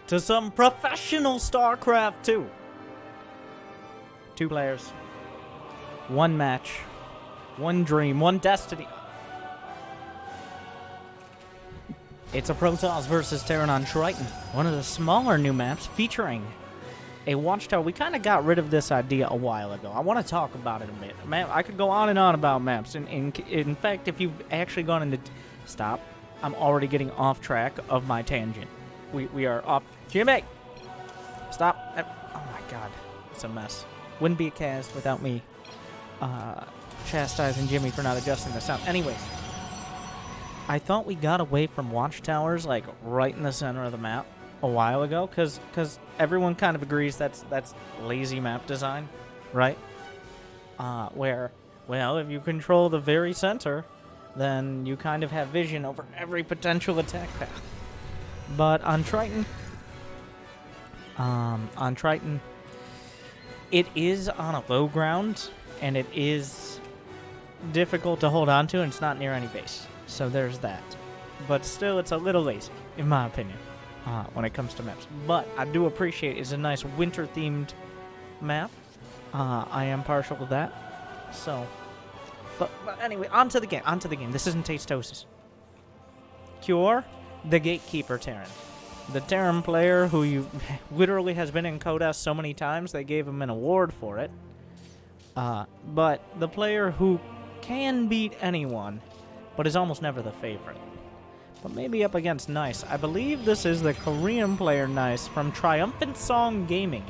to some professional Starcraft 2. 2 players. 1 match. 1 dream. 1 destiny. It's a Protoss versus Terran on Triton. One of the smaller new maps featuring a watchtower. We kind of got rid of this idea a while ago. I want to talk about it a bit. Man, I could go on and on about maps. In fact, if you've actually gone into... Stop. I'm already getting off track of my tangent. We are off... Jimmy! Stop. Oh my god. It's a mess. Wouldn't be a cast without me chastising Jimmy for not adjusting the sound. Anyways. I thought we got away from watchtowers, like, right in the center of the map a while ago, because everyone kind of agrees that's lazy map design, right? Where, well, if you control the very center, then you kind of have vision over every potential attack path. But on Triton, it is on a low ground, and it is difficult to hold on to, and it's not near any base. So there's that. But still, it's a little lazy, in my opinion, when it comes to maps. But I do appreciate it's a nice winter-themed map. I am partial to that. So, but anyway, on to the game. This isn't Tastosis. Cure, the Gatekeeper Terran. The Terran player who literally has been in Codas so many times, they gave him an award for it. But the player who can beat anyone, but is almost never the favorite. But maybe up against Nice. I believe this is the Korean player Nice from Triumphant Song Gaming.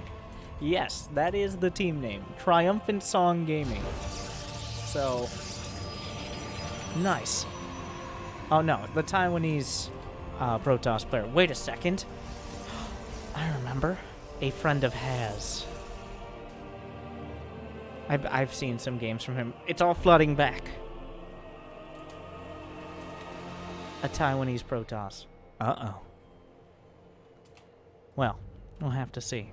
Yes, that is the team name. Triumphant Song Gaming. So, Nice. Oh no, the Taiwanese Protoss player. Wait a second. I remember. A friend of Haz. I've seen some games from him. It's all flooding back. A Taiwanese Protoss. Uh-oh. Well, we'll have to see.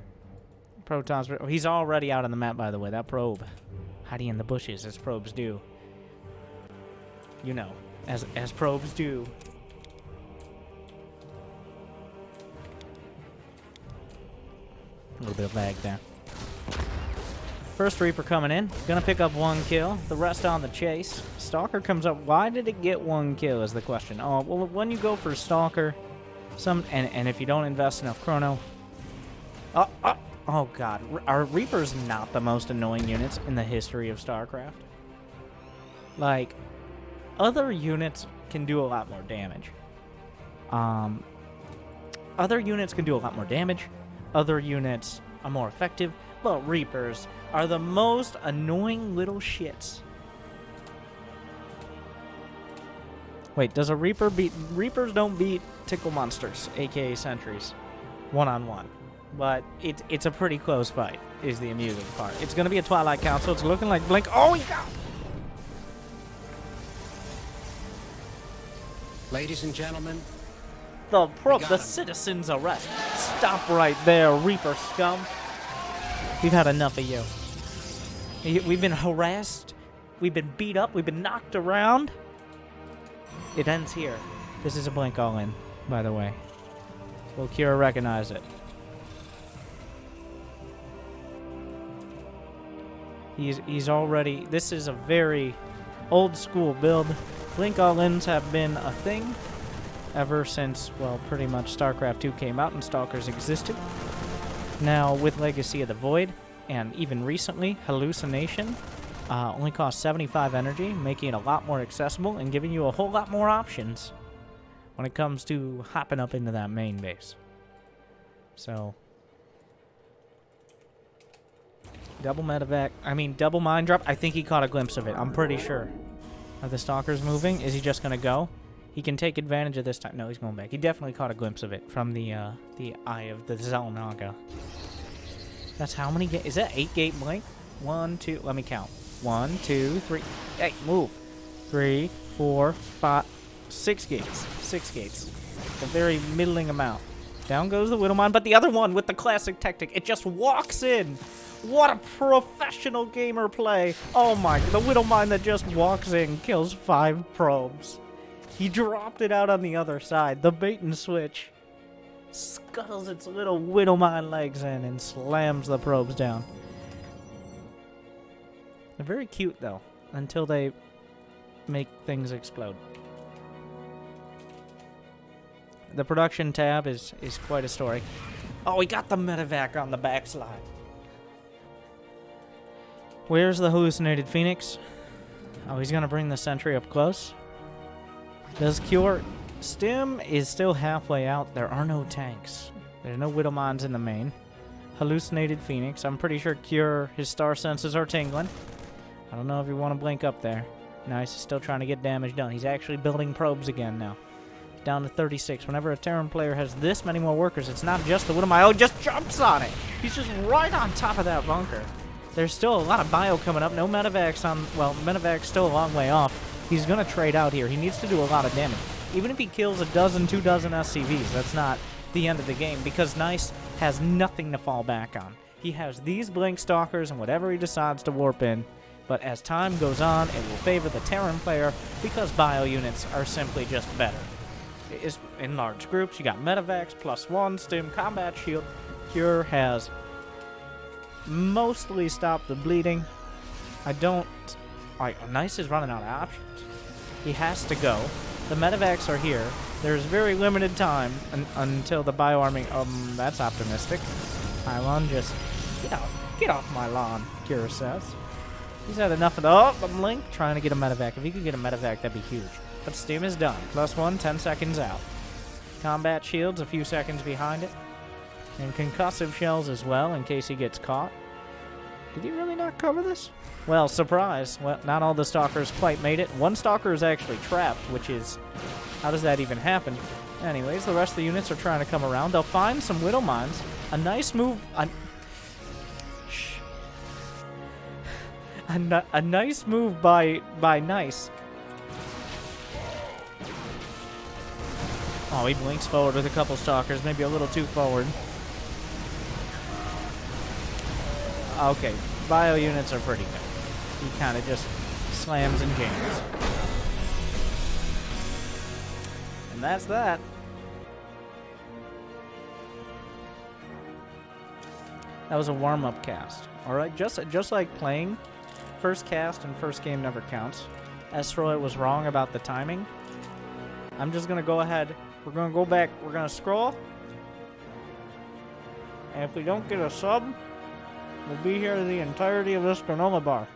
Protoss... He's already out on the map, by the way. That probe. Hiding in the bushes, as probes do. You know. As probes do. A little bit of lag there. First Reaper coming in. Gonna pick up 1 kill. The rest on the chase. Stalker comes up. Why did it get 1 kill is the question. Oh, well, when you go for Stalker, and if you don't invest enough chrono... Oh, God. Are Reapers not the most annoying units in the history of StarCraft? Like, other units can do a lot more damage. Other units can do a lot more damage. Other units are more effective. But Reapers are the most annoying little shits. Wait, does a Reaper beat... Reapers don't beat Tickle Monsters, aka Sentries, one-on-one. But it's a pretty close fight, is the amusing part. It's going to be a Twilight Council. It's looking like Blink... Oh, he got... Ladies and gentlemen... The citizen's arrest. Stop right there, Reaper scum. We've had enough of you. We've been harassed. We've been beat up. We've been knocked around. It ends here. This is a Blink all-in, by the way. Will Kira recognize it? He's already... This is a very old-school build. Blink all-ins have been a thing ever since, well, pretty much StarCraft 2 came out and Stalkers existed. Now, with Legacy of the Void, and even recently, Hallucination, only costs 75 energy, making it a lot more accessible and giving you a whole lot more options when it comes to hopping up into that main base. So, double medevac, double mind drop. I think he caught a glimpse of it. I'm pretty sure. Are the Stalkers moving? Is he just going to go? He can take advantage of this time. No, he's going back. He definitely caught a glimpse of it from the eye of the Xel'Naga. That's how many gates? Is that 8 gate Blink? 1, 2, let me count. 1, 2, 3. Hey, move. 3, 4, 5, 6 gates. 6 gates. A very middling amount. Down goes the Widowmine, but the other one with the classic tactic, it just walks in. What a professional gamer play. Oh my, the Widowmine that just walks in kills 5 probes. He dropped it out on the other side. The bait and switch. scuttles its little Widowmine legs in and slams the probes down. They're very cute, though, until they make things explode. The production tab is quite a story. Oh, we got the medevac on the backslide. Where's the hallucinated Phoenix? Oh, he's gonna bring the sentry up close. Does Cure... Stim is still halfway out. There are no tanks. There's no Widowmines in the main. Hallucinated Phoenix. I'm pretty sure Cure, his star senses are tingling. I don't know if you want to blink up there. Nice, he's still trying to get damage done. He's actually building probes again now. Down to 36. Whenever a Terran player has this many more workers, it's not just the Widowmine. Oh, he just jumps on it. He's just right on top of that bunker. There's still a lot of bio coming up. No medevacs on... Well, medevac's still a long way off. He's going to trade out here. He needs to do a lot of damage. Even if he kills a dozen, 2 dozen SCVs, that's not the end of the game, because Nice has nothing to fall back on. He has these Blink Stalkers and whatever he decides to warp in, but as time goes on, it will favor the Terran player because bio units are simply just better. It's in large groups, you got medevacs, +1, stim, combat shield. Cure has mostly stopped the bleeding. Nice is running out of options. He has to go. The medevacs are here. There's very limited time until the bioarming... that's optimistic. Pylon just... Get off my lawn, Kira says. He's had enough of the... Oh, I'm Link trying to get a medevac. If he could get a medevac, that'd be huge. But Steam is done. +1, 10 seconds out. Combat shields a few seconds behind it. And concussive shells as well, in case he gets caught. Did he really not cover this? Well, surprise. Well, not all the Stalkers quite made it. One Stalker is actually trapped, which is... How does that even happen? Anyways, the rest of the units are trying to come around. They'll find some Widowmines. A nice move... A nice move by Nice. Oh, he blinks forward with a couple Stalkers. Maybe a little too forward. Okay, bio units are pretty good. He kind of just slams and jams. And that's that. That was a warm-up cast. Alright, just like playing, first cast and first game never counts. Esroy was wrong about the timing. I'm just going to go ahead. We're going to go back. We're going to scroll. And if we don't get a sub, we'll be here the entirety of this granola bar.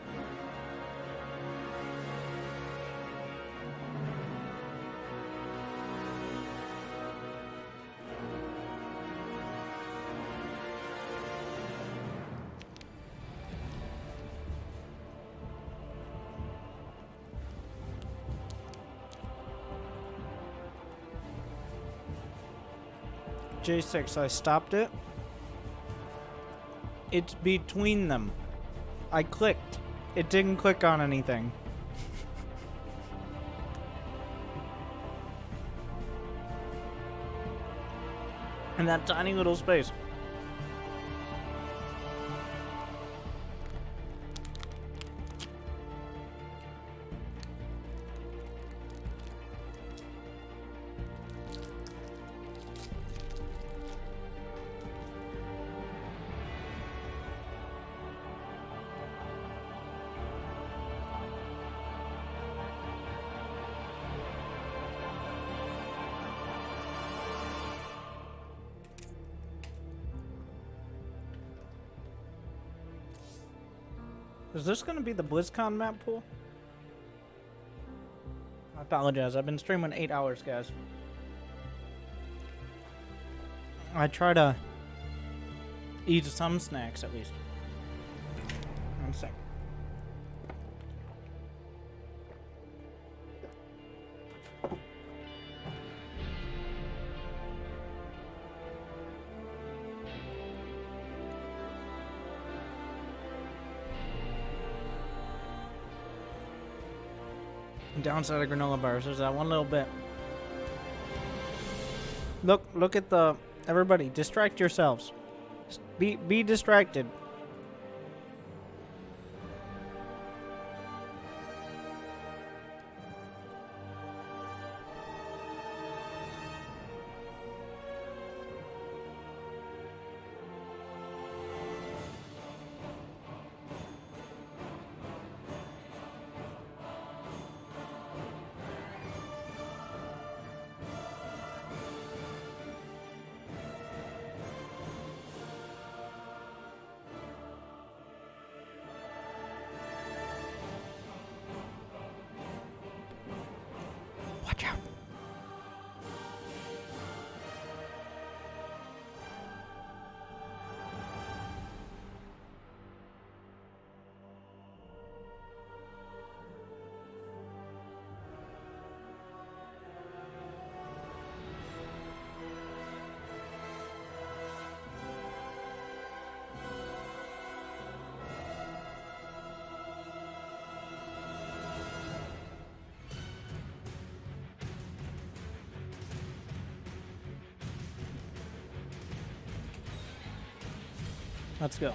J6, I stopped it. It's between them. I clicked. It didn't click on anything. In that tiny little space. Is this going to be the BlizzCon map pool? I apologize. I've been streaming 8 hours, guys. I try to eat some snacks, at least. 1 sec. Downside of granola bars, there's that one little bit. Look at the... Everybody, distract yourselves. Be distracted. Let's go.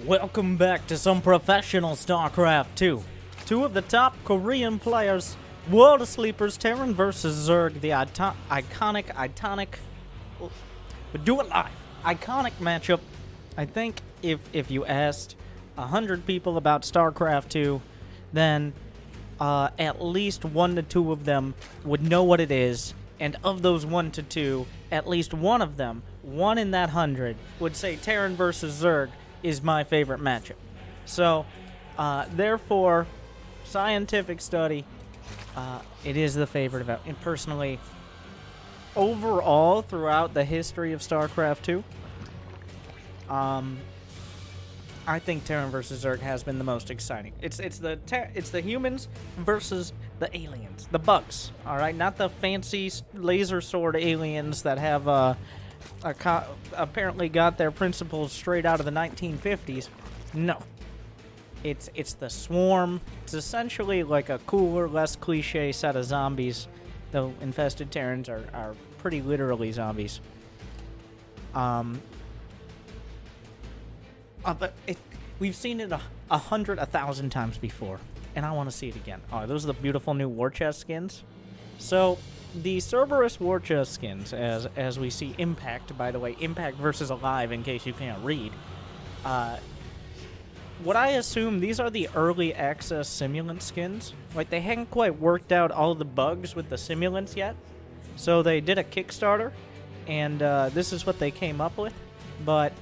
Welcome back to some professional Starcraft 2. Two of the top Korean players, World of Sleepers, TERRAN versus ZERG, the iconic, but do it live, iconic matchup. I think if you asked 100 people about Starcraft 2, then at least 1 to 2 of them would know what it is, and of those 1 to 2, at least one of them, 1 in that 100, would say TERRAN versus ZERG is my favorite matchup. So, therefore, scientific study, it is the favorite event. And personally, overall, throughout the history of StarCraft 2, I think TERRAN versus ZERG has been the most exciting. It's the humans versus the aliens, the bugs. All right, not the fancy laser sword aliens that have apparently got their principles straight out of the 1950s. No, it's the swarm. It's essentially like a cooler, less cliche set of zombies. Though infested Terrans are pretty literally zombies. But we've seen it 1,000 times before, and I want to see it again. Oh, those are the beautiful new war chest skins. So, the Cerberus war chest skins, as we see Impact, by the way, Impact versus Alive, in case you can't read. What I assume, these are the early access simulant skins. Like, they hadn't quite worked out all of the bugs with the simulants yet. So they did a Kickstarter, and this is what they came up with. But,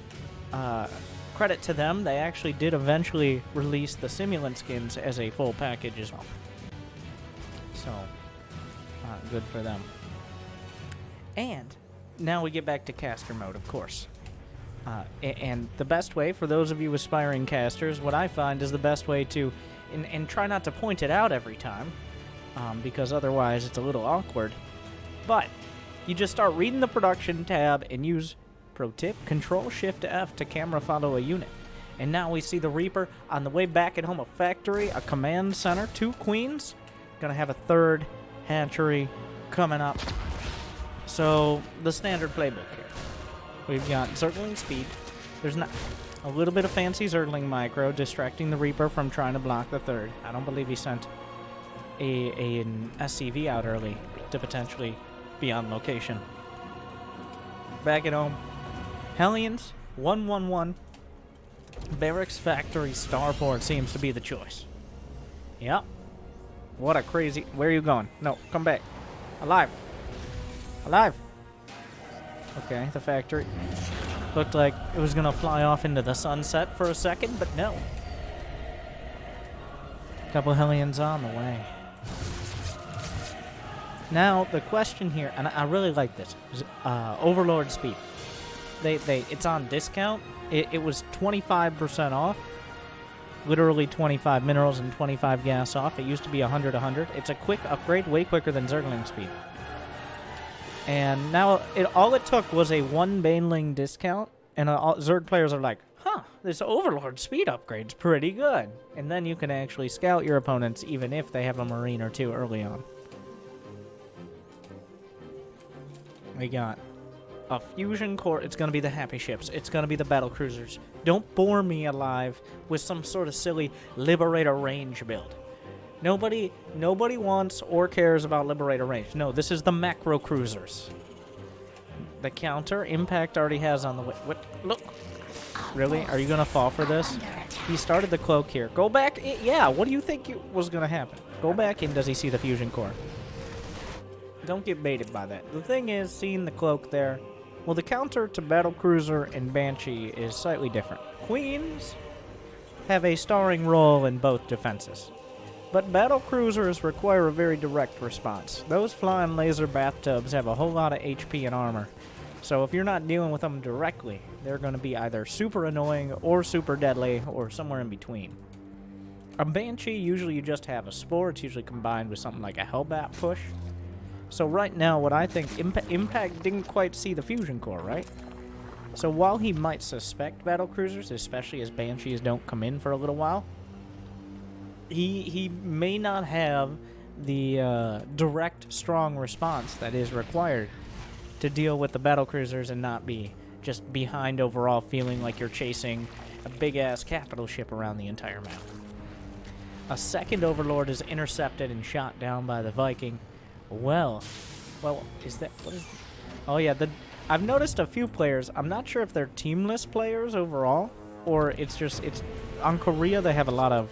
credit to them, they actually did eventually release the simulant skins as a full package as well. So, good for them. And now we get back to caster mode, of course. And the best way, for those of you aspiring casters, what I find is the best way to, and try not to point it out every time, because otherwise it's a little awkward, but you just start reading the production tab and use, pro tip, Control-Shift-F to camera follow a unit. And now we see the Reaper on the way back at home, a factory, a command center, 2 queens, gonna have a 3rd hatchery coming up. So, the standard playbook here. We've got Zergling speed. There's not a little bit of fancy Zergling micro, distracting the Reaper from trying to block the 3rd. I don't believe he sent an SCV out early to potentially be on location. Back at home, Hellions, 1-1-1. Barracks Factory Starport seems to be the choice. Yep. What a crazy... Where are you going? No, come back. Alive. Alive. Okay, the factory. Looked like it was going to fly off into the sunset for a second, but no. Couple Hellions on the way. Now, the question here, and I really like this, is Overlord speed. It's on discount. It was 25% off. Literally 25 minerals and 25 gas off. It used to be 100. It's a quick upgrade, way quicker than Zergling speed. And now, all it took was a 1 Baneling discount, and Zerg players are like, huh, this Overlord speed upgrade's pretty good. And then you can actually scout your opponents, even if they have a Marine or 2 early on. We got a fusion core. It's going to be the happy ships. It's going to be the Battlecruisers. Don't bore me alive with some sort of silly Liberator range build. Nobody wants or cares about Liberator range. No, this is the macro cruisers. The counter Impact already has on the way. What? Look. Really? Are you going to fall for this? He started the cloak here. Go back. Yeah, what do you think was going to happen? Go back in. Does he see the fusion core? Don't get baited by that. The thing is, seeing the cloak there, well, the counter to Battlecruiser and Banshee is slightly different. Queens have a starring role in both defenses, but Battlecruisers require a very direct response. Those flying laser bathtubs have a whole lot of HP and armor, so if you're not dealing with them directly, they're going to be either super annoying or super deadly or somewhere in between. A Banshee, usually you just have a Spore. It's usually combined with something like a Hellbat push. So right now, what I think, Impact didn't quite see the fusion core, right? So while he might suspect Battlecruisers, especially as Banshees don't come in for a little while, he may not have the direct, strong response that is required to deal with the Battlecruisers and not be just behind overall, feeling like you're chasing a big-ass capital ship around the entire map. A second Overlord is intercepted and shot down by the Viking. Well, is that... what is... oh, yeah, I've noticed a few players. I'm not sure if they're teamless players overall, or it's just... on Korea, they have a lot of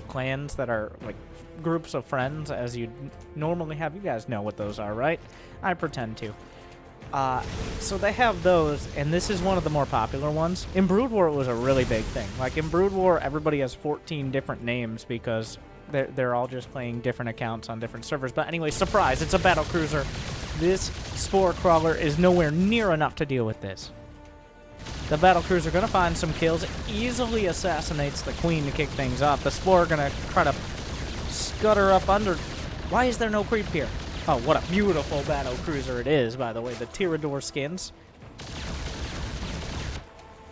clans that are, like, groups of friends, as you normally have. You guys know what those are, right? I pretend to. So they have those, and this is one of the more popular ones. In Brood War, it was a really big thing. Like, in Brood War, everybody has 14 different names because they're all just playing different accounts on different servers. But anyway, surprise, it's a Battlecruiser. This Spore Crawler is nowhere near enough to deal with this. The Battlecruiser gonna find some kills, easily assassinates the Queen to kick things off. The Spore gonna try to scutter up under. Why is there no creep here? Oh, what a beautiful Battlecruiser it is, by the way. The Tyrador skins.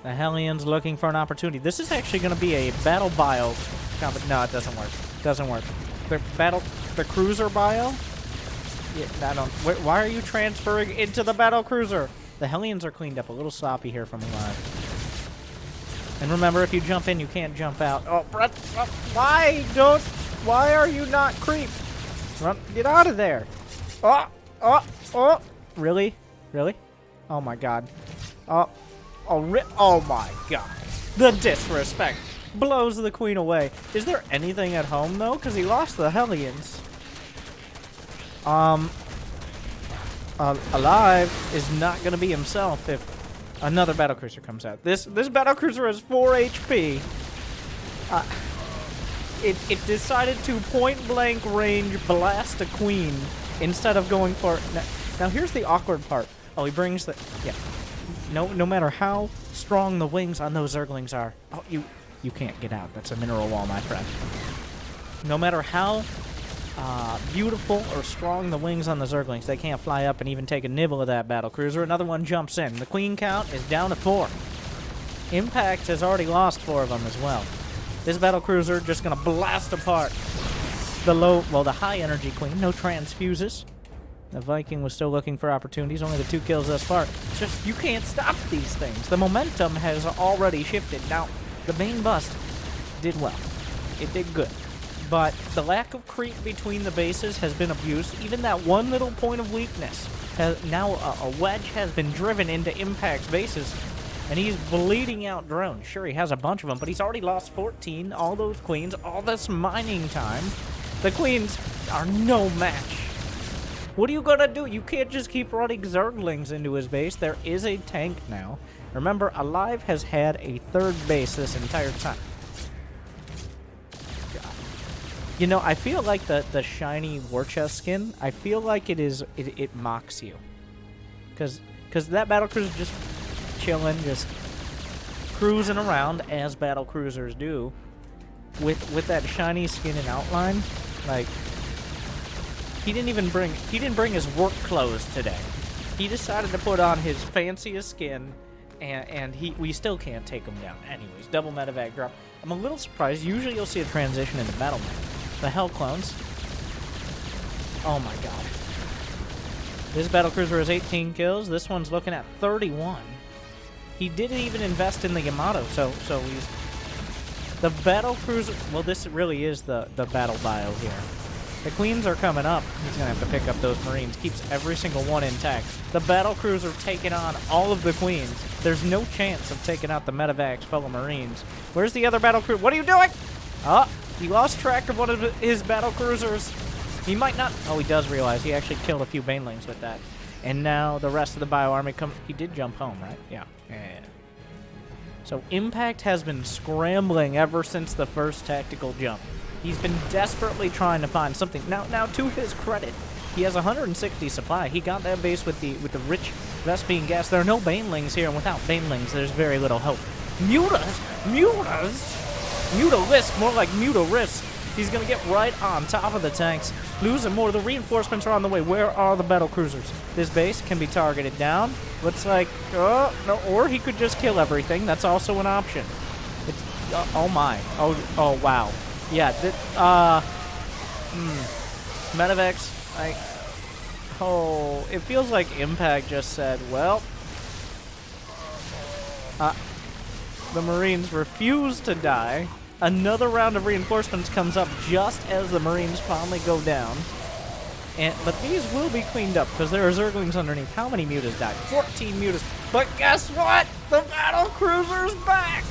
The Hellions looking for an opportunity. This is actually gonna be a battle bio. No, it doesn't work. Doesn't work. The cruiser bio? Yeah, I don't. Why are you transferring into the Battlecruiser? The Hellions are cleaned up a little sloppy here from Alive. And remember, if you jump in, you can't jump out. Oh, Brett, why are you not creep? Run, get out of there. Oh. Really? Really? Oh my god. Oh my god. The disrespect blows the Queen away. Is there anything at home, though? Because he lost the Hellions. Alive is not going to be himself if another Battlecruiser comes out. This Battlecruiser has 4 HP. It decided to point-blank range blast a Queen instead of going for... Now here's the awkward part. Oh, he brings the... yeah. No matter how strong the wings on those Zerglings are... oh, you can't get out. That's a mineral wall, my friend. No matter how... beautiful or strong the wings on the Zerglings, they can't fly up and even take a nibble of that Battlecruiser. Another one jumps in. The Queen count is down to 4. Impact has already lost 4 of them as well. This Battlecruiser just gonna blast apart the high energy Queen. No transfuses. The Viking was still looking for opportunities. Only the 2 kills thus far. It's just, you can't stop these things. The momentum has already shifted. Now, the main bust did well. It did good. But the lack of creep between the bases has been abused. Even that one little point of weakness. Now a wedge has been driven into Impact's bases, and he's bleeding out drones. Sure, he has a bunch of them, but he's already lost 14. All those Queens, all this mining time. The Queens are no match. What are you gonna do? You can't just keep running Zerglings into his base. There is a tank now. Remember, Alive has had a 3rd base this entire time. You know, I feel like the shiny war chest skin, I feel like it mocks you. Because that Battlecruiser just chilling, just cruising around as Battlecruisers do. With that shiny skin and outline. Like, he didn't bring his work clothes today. He decided to put on his fanciest skin, and we still can't take him down. Anyways, double medevac drop. I'm a little surprised. Usually you'll see a transition into battle mode. The Hell Clones. Oh my god. This Battlecruiser has 18 kills. This one's looking at 31. He didn't even invest in the Yamato, so he's... the Battlecruiser... well, this really is the battle bio here. The Queens are coming up. He's going to have to pick up those Marines. Keeps every single one intact. The Battlecruiser taking on all of the Queens. There's no chance of taking out the Medevac's fellow Marines. Where's the other Battlecruiser? What are you doing? Oh, he lost track of one of his Battlecruisers. He might not... oh, he does realize he actually killed a few Banelings with that. And now the rest of the bio army come... he did jump home, right? Yeah. So Impact has been scrambling ever since the first tactical jump. He's been desperately trying to find something. Now, to his credit, he has 160 supply. He got that base with the rich Vespine gas. There are no Banelings here, and without Banelings, there's very little hope. Mutas? Muta-Risk, more like Muta-Risk. He's going to get right on top of the tanks. Losing more. The reinforcements are on the way. Where are the Battlecruisers? This base can be targeted down. Looks like... oh, no, or he could just kill everything. That's also an option. It's... oh, my. Oh, wow. Yeah, Medevacs, like... oh, it feels like Impact just said, well... The Marines refuse to die. Another round of reinforcements comes up just as the Marines finally go down. But these will be cleaned up because there are Zerglings underneath. How many mutas died? 14 mutas. But guess what? The Battlecruiser's back!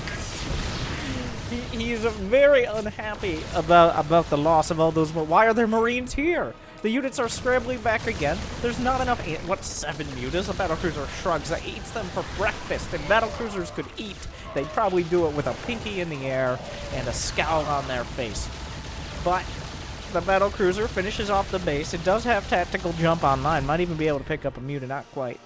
He's very unhappy about the loss of all those. Why are there Marines here? The units are scrambling back again. There's not enough. What, 7 mutas? A Battlecruiser shrugs. That eats them for breakfast. If Battlecruisers could eat, they'd probably do it with a pinky in the air and a scowl on their face. But the Battlecruiser finishes off the base. It does have tactical jump online. Might even be able to pick up a muta. Not quite.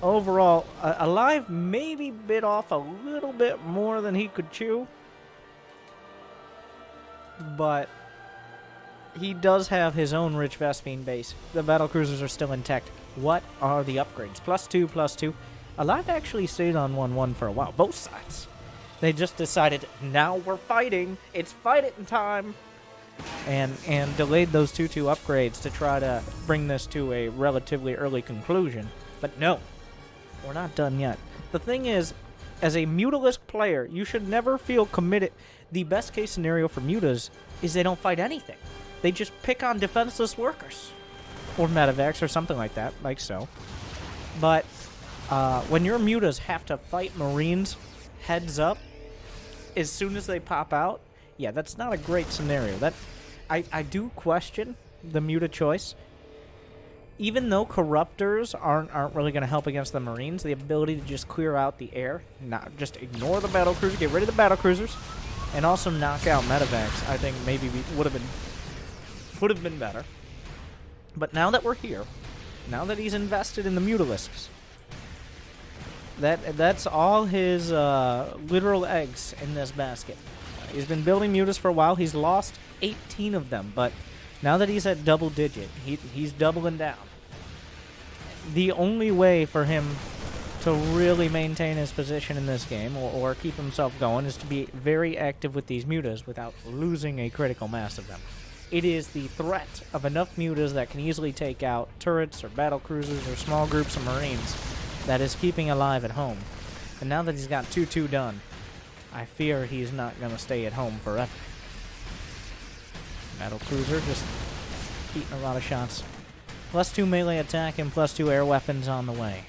Overall, Alive maybe bit off a little bit more than he could chew. But he does have his own rich Vespine base. The Battlecruisers are still intact. What are the upgrades? +2, +2. Alive actually stayed on 1-1 for a while. Both sides. They just decided, now we're fighting. It's fighting time. And delayed those 2-2 upgrades to try to bring this to a relatively early conclusion. But no. We're not done yet. The thing is, as a mutalist player, you should never feel committed. The best case scenario for mutas is they don't fight anything. They just pick on defenseless workers. Or medevacs or something like that, like so. But when your mutas have to fight Marines heads up as soon as they pop out, yeah, that's not a great scenario. I do question the muta choice. Even though Corruptors aren't really going to help against the Marines, the ability to just clear out the air, not just ignore the Battlecruiser, get rid of the Battlecruisers, and also knock out medevacs, I think maybe would have been better. But now that we're here, now that he's invested in the Mutalisks, that's all his literal eggs in this basket. He's been building mutas for a while. He's lost 18 of them, but now that he's at double digit, he's doubling down. The only way for him to really maintain his position in this game or keep himself going is to be very active with these mutas without losing a critical mass of them. It is the threat of enough mutas that can easily take out turrets or Battlecruisers or small groups of Marines that is keeping Alive at home. And now that he's got 2-2 done, I fear he's not going to stay at home forever. Battlecruiser just eating a lot of shots. +2 melee attack and +2 air weapons on the way.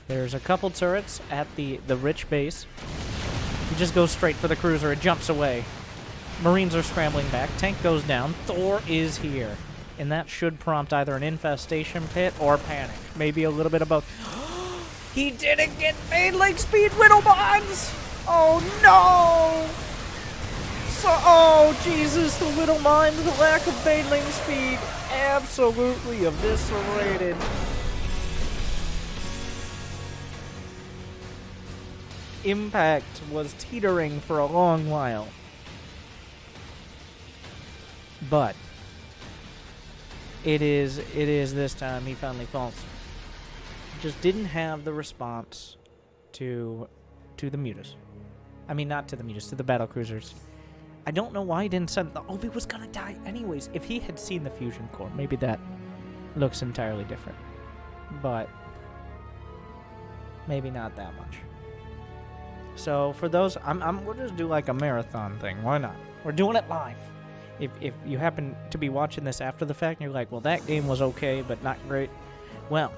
There's a couple turrets at the rich base. He just goes straight for the cruiser. It jumps away. Marines are scrambling back. Tank goes down. Thor is here. And that should prompt either an infestation pit or panic. Maybe a little bit of both. He didn't get main speed Riddle Bonds! Oh no! Oh, Jesus, the little mines, the lack of baneling speed, absolutely eviscerated. Impact was teetering for a long while. But it is this time he finally falls. Just didn't have the response to the mutas. I mean, not to the mutas, to the Battlecruisers. I don't know why he didn't send... Oh, he was gonna die anyways. If he had seen the fusion core, maybe that looks entirely different. But maybe not that much. So for those, we'll just do like a marathon thing. Why not? We're doing it live. If you happen to be watching this after the fact and you're like, well, that game was okay, but not great. Well,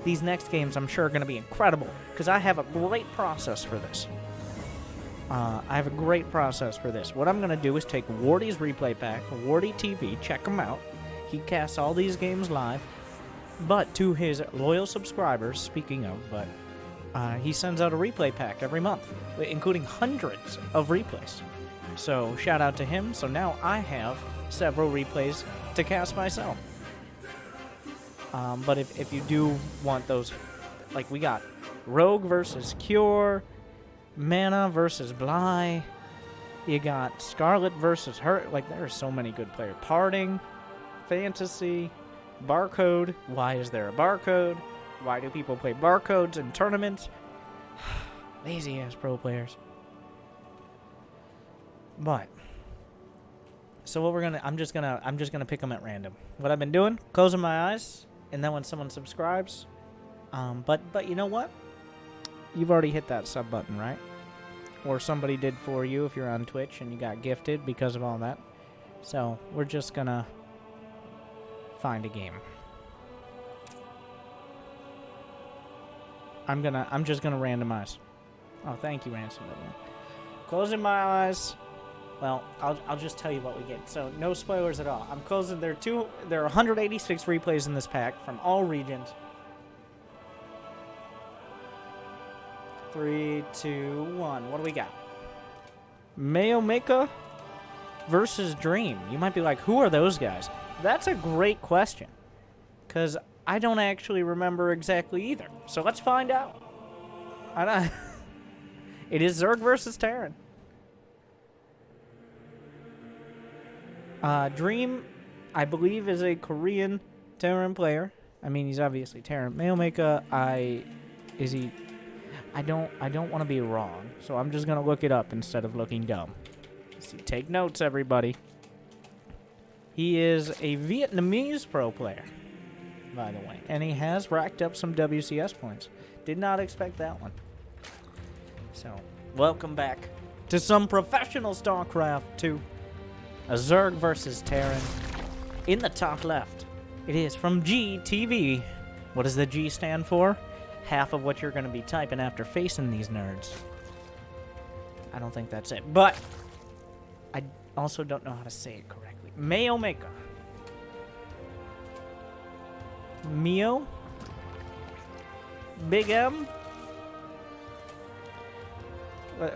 these next games I'm sure are going to be incredible because I have a great process for this. What I'm going to do is take Wardy's replay pack, Wardy TV, check him out. He casts all these games live. But to his loyal subscribers, speaking of, he sends out a replay pack every month, including hundreds of replays. So shout out to him. So now I have several replays to cast myself. But if you do want those, like we got Rogue versus Cure, Mana versus Bly, you got Scarlet versus her. Like, there are so many good players. Parting, Fantasy, Barcode. Why is there a barcode? Why do people play barcodes in tournaments? Lazy ass pro players. But so what I'm just gonna pick them at random. What I've been doing, closing my eyes, and then when someone subscribes, but you know what? you've already hit that sub button, right? Or somebody did for you if you're on Twitch and you got gifted because of all that. So we're just gonna find a game. I'm just gonna randomize. Oh, thank you, Ransom. Closing my eyes. Well, I'll just tell you what we get. So no spoilers at all. I'm closing. There are 186 replays in this pack from all regions. 3, 2, 1. What do we got? Mayomeka versus Dream. You might be like, who are those guys? That's a great question, because I don't actually remember exactly either. So let's find out. It is ZERG versus TERRAN. Dream, I believe, is a Korean TERRAN player. I mean, he's obviously TERRAN. Mayomeka, I don't want to be wrong, so I'm just gonna look it up instead of looking dumb. See, take notes, everybody. He is a Vietnamese pro player, by the way, and he has racked up some WCS points. Did not expect that one. So, welcome back to some professional Starcraft 2. A ZERG versus TERRAN. In the top left, it is from GTV. What does the G stand for? Half of what you're going to be typing after facing these nerds. I don't think that's it, but I also don't know how to say it correctly. Mayomeka. Mio? Big M?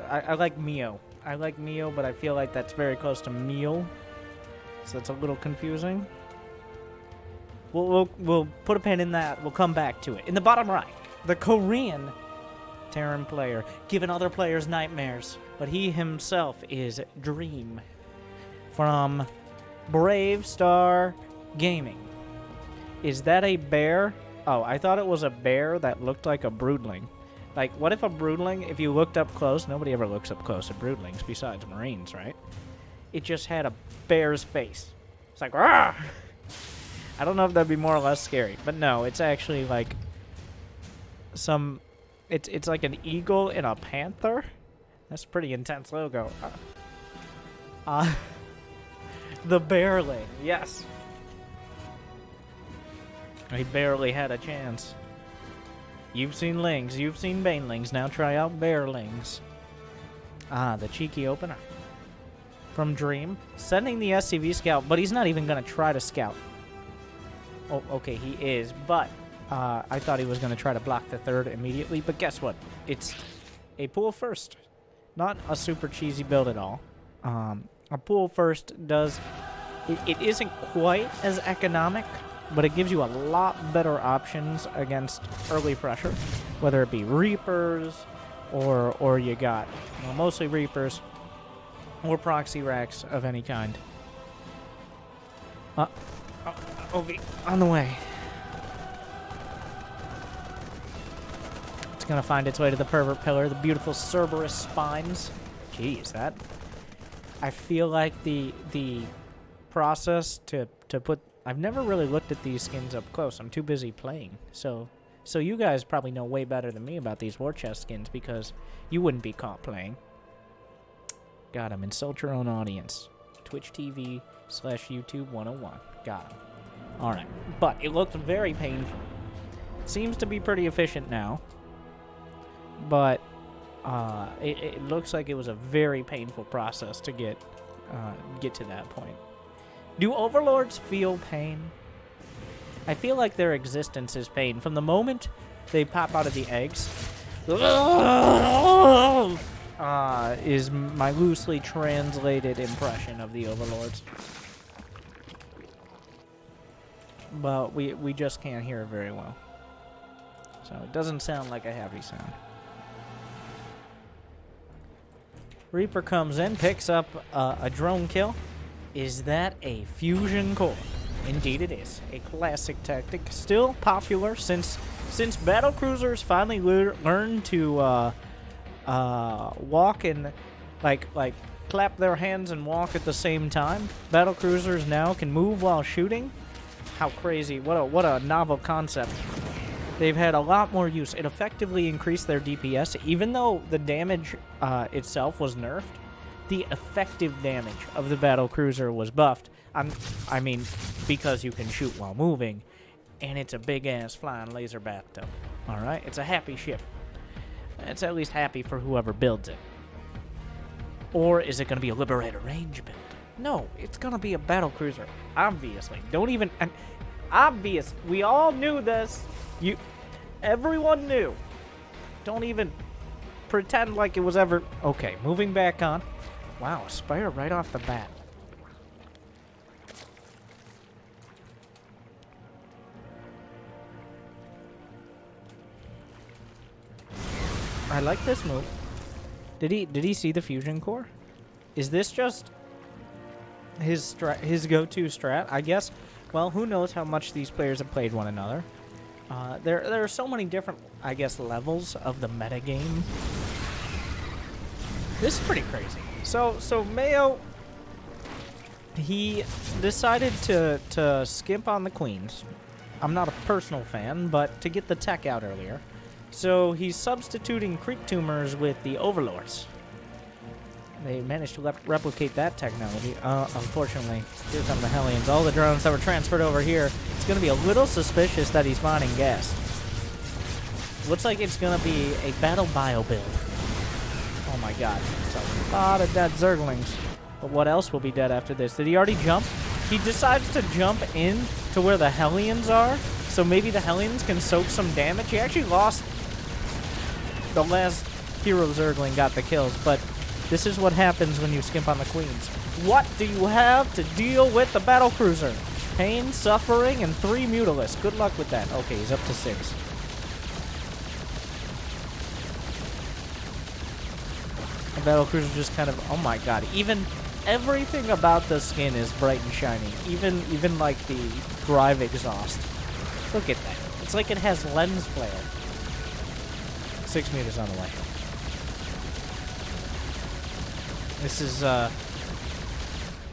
I like Mio. I like Mio, but I feel like that's very close to meal, so it's a little confusing. We'll put a pin in that. We'll come back to it. In the bottom right, the Korean TERRAN player, giving other players nightmares, but he himself is Dream from Brave Star Gaming. Is that a bear? Oh, I thought it was a bear that looked like a broodling. Like, what if a broodling, if you looked up close, nobody ever looks up close at broodlings besides Marines, right? It just had a bear's face. It's like, rah! I don't know if that'd be more or less scary, but no, it's actually like some, it's like an eagle and a panther. That's a pretty intense logo. The bearling, yes. He barely had a chance. You've seen Lings, you've seen Banelings, now try out Bearlings. The cheeky opener. From Dream, sending the SCV scout, but he's not even going to try to scout. Oh, okay, he is, but I thought he was going to try to block the third immediately, but guess what? It's a pool first. Not a super cheesy build at all. A pool first does... It isn't quite as economic, but it gives you a lot better options against early pressure, whether it be Reapers or you got, well, mostly Reapers or proxy racks of any kind. OV on the way. It's gonna find its way to the pervert pillar, the beautiful Cerberus spines. Jeez, that... I feel like the process to put... I've never really looked at these skins up close. I'm too busy playing. So you guys probably know way better than me about these war chest skins because you wouldn't be caught playing. Got him. Insult your own audience. Twitch TV/YouTube 101. Got him. Alright. But it looked very painful. Seems to be pretty efficient now. But it looks like it was a very painful process to get to that point. Do overlords feel pain? I feel like their existence is pain. From the moment they pop out of the eggs, is my loosely translated impression of the overlords. But we just can't hear it very well. So it doesn't sound like a happy sound. Reaper comes in, picks up a drone kill. Is that a fusion core? Indeed it is. A classic tactic. Still popular since Battlecruisers finally learned to walk and like clap their hands and walk at the same time. Battlecruisers now can move while shooting. How crazy. What a novel concept. they've had a lot more use. It effectively increased their DPS, even though the damage itself was nerfed. The effective damage of the Battlecruiser was buffed. I mean, because you can shoot while moving, and it's a big-ass flying laser bathtub. All right? It's a happy ship. It's at least happy for whoever builds it. Or is it going to be a Liberator range build? No, it's going to be a Battlecruiser. Obviously. Don't even... obvious. We all knew this. Everyone knew. Don't even pretend like it was ever... Okay, moving back on. Wow, a Spire right off the bat. I like this move. Did he see the fusion core? Is this just his go-to strat? I guess. Well, who knows how much these players have played one another. There are so many different, I guess, levels of the metagame. This is pretty crazy. So Mayo, he decided to skimp on the queens. I'm not a personal fan, but to get the tech out earlier. So he's substituting creep tumors with the overlords. They managed to replicate that technology. Unfortunately, here come the Hellions. All the drones that were transferred over here. It's going to be a little suspicious that he's mining gas. Looks like it's going to be a battle bio build. Oh my god. It's a lot of dead Zerglings. But what else will be dead after this? Did he already jump? He decides to jump in to where the Hellions are. So maybe the Hellions can soak some damage. He actually lost... The last hero Zergling got the kills, but this is what happens when you skimp on the queens. What do you have to deal with the Battlecruiser? Pain, suffering, and 3 Mutalisks. Good luck with that. Okay, he's up to 6. The Battlecruiser just kind of... Oh my god. Even everything about the skin is bright and shiny. Even like the drive exhaust. Look at that. It's like it has lens flare. 6 meters on the way. This is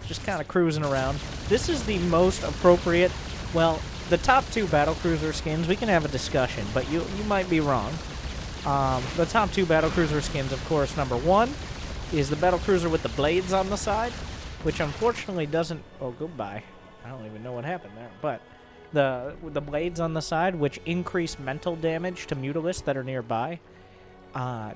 just kind of cruising around. This is the most appropriate. Well, the top 2 Battlecruiser skins, we can have a discussion, but you might be wrong. The top 2 Battlecruiser skins, of course, number 1 is the Battlecruiser with the blades on the side, which unfortunately doesn't... Oh, goodbye. I don't even know what happened there, but... The blades on the side, which increase mental damage to Mutalisks that are nearby.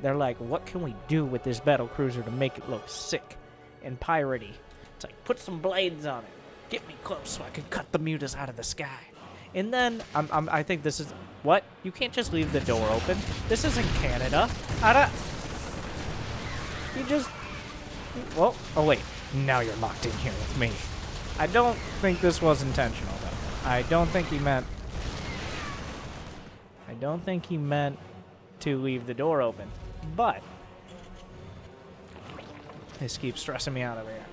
They're like, what can we do with this Battlecruiser to make it look sick and piratey? It's like, put some blades on it. Get me close so I can cut the Mutas out of the sky. And then, I think this is... What? You can't just leave the door open. This isn't Canada. You just... Well, oh wait. Now you're locked in here with me. I don't think this was intentional, though. I don't think he meant to leave the door open, but this keeps stressing me out over here.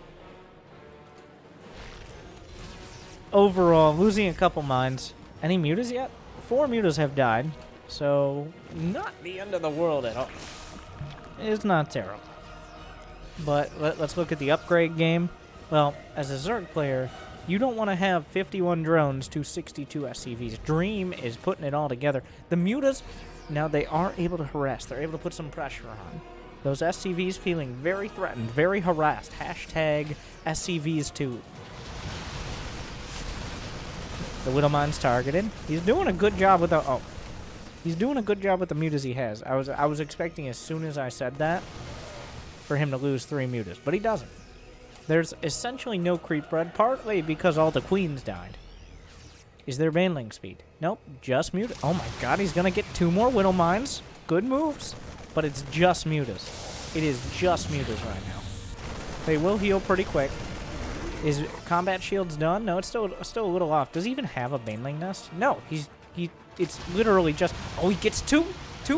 Overall, losing a couple mines. Any mutas yet? 4 mutas have died, so not the end of the world at all. It's not terrible. But let's look at the upgrade game. Well, as a ZERG player, you don't want to have 51 drones to 62 SCVs. Dream is putting it all together. The mutas, now they are able to harass. They're able to put some pressure on. Those SCVs feeling very threatened, very harassed. Hashtag SCVs too. The Widowmine's targeted. He's doing a good job with the... Oh. He's doing a good job with the mutas he has. I was expecting as soon as I said that for him to lose 3 mutas, but he doesn't. There's essentially no creep bread, partly because all the queens died. Is there baneling speed? Nope, just mutas. Oh my god, he's going to get 2 more Widowmines. Good moves, but it's just mutas. It is just mutas right now. They will heal pretty quick. Is combat shields done? No, it's still a little off. Does he even have a baneling nest? No, it's literally just... Oh, he gets two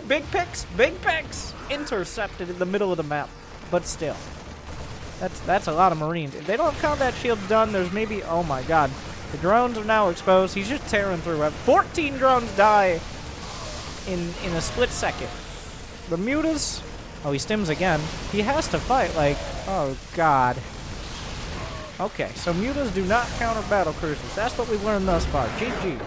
big picks. Big picks! Intercepted in the middle of the map, but still. That's a lot of Marines. If they don't have combat shields done, there's maybe... Oh my god. The drones are now exposed. He's just tearing through it. 14 drones die in a split second. The mutas... Oh, he stims again. He has to fight, like... Oh god. Okay, so mutas do not counter Battlecruisers. That's what we've learned thus far. GG.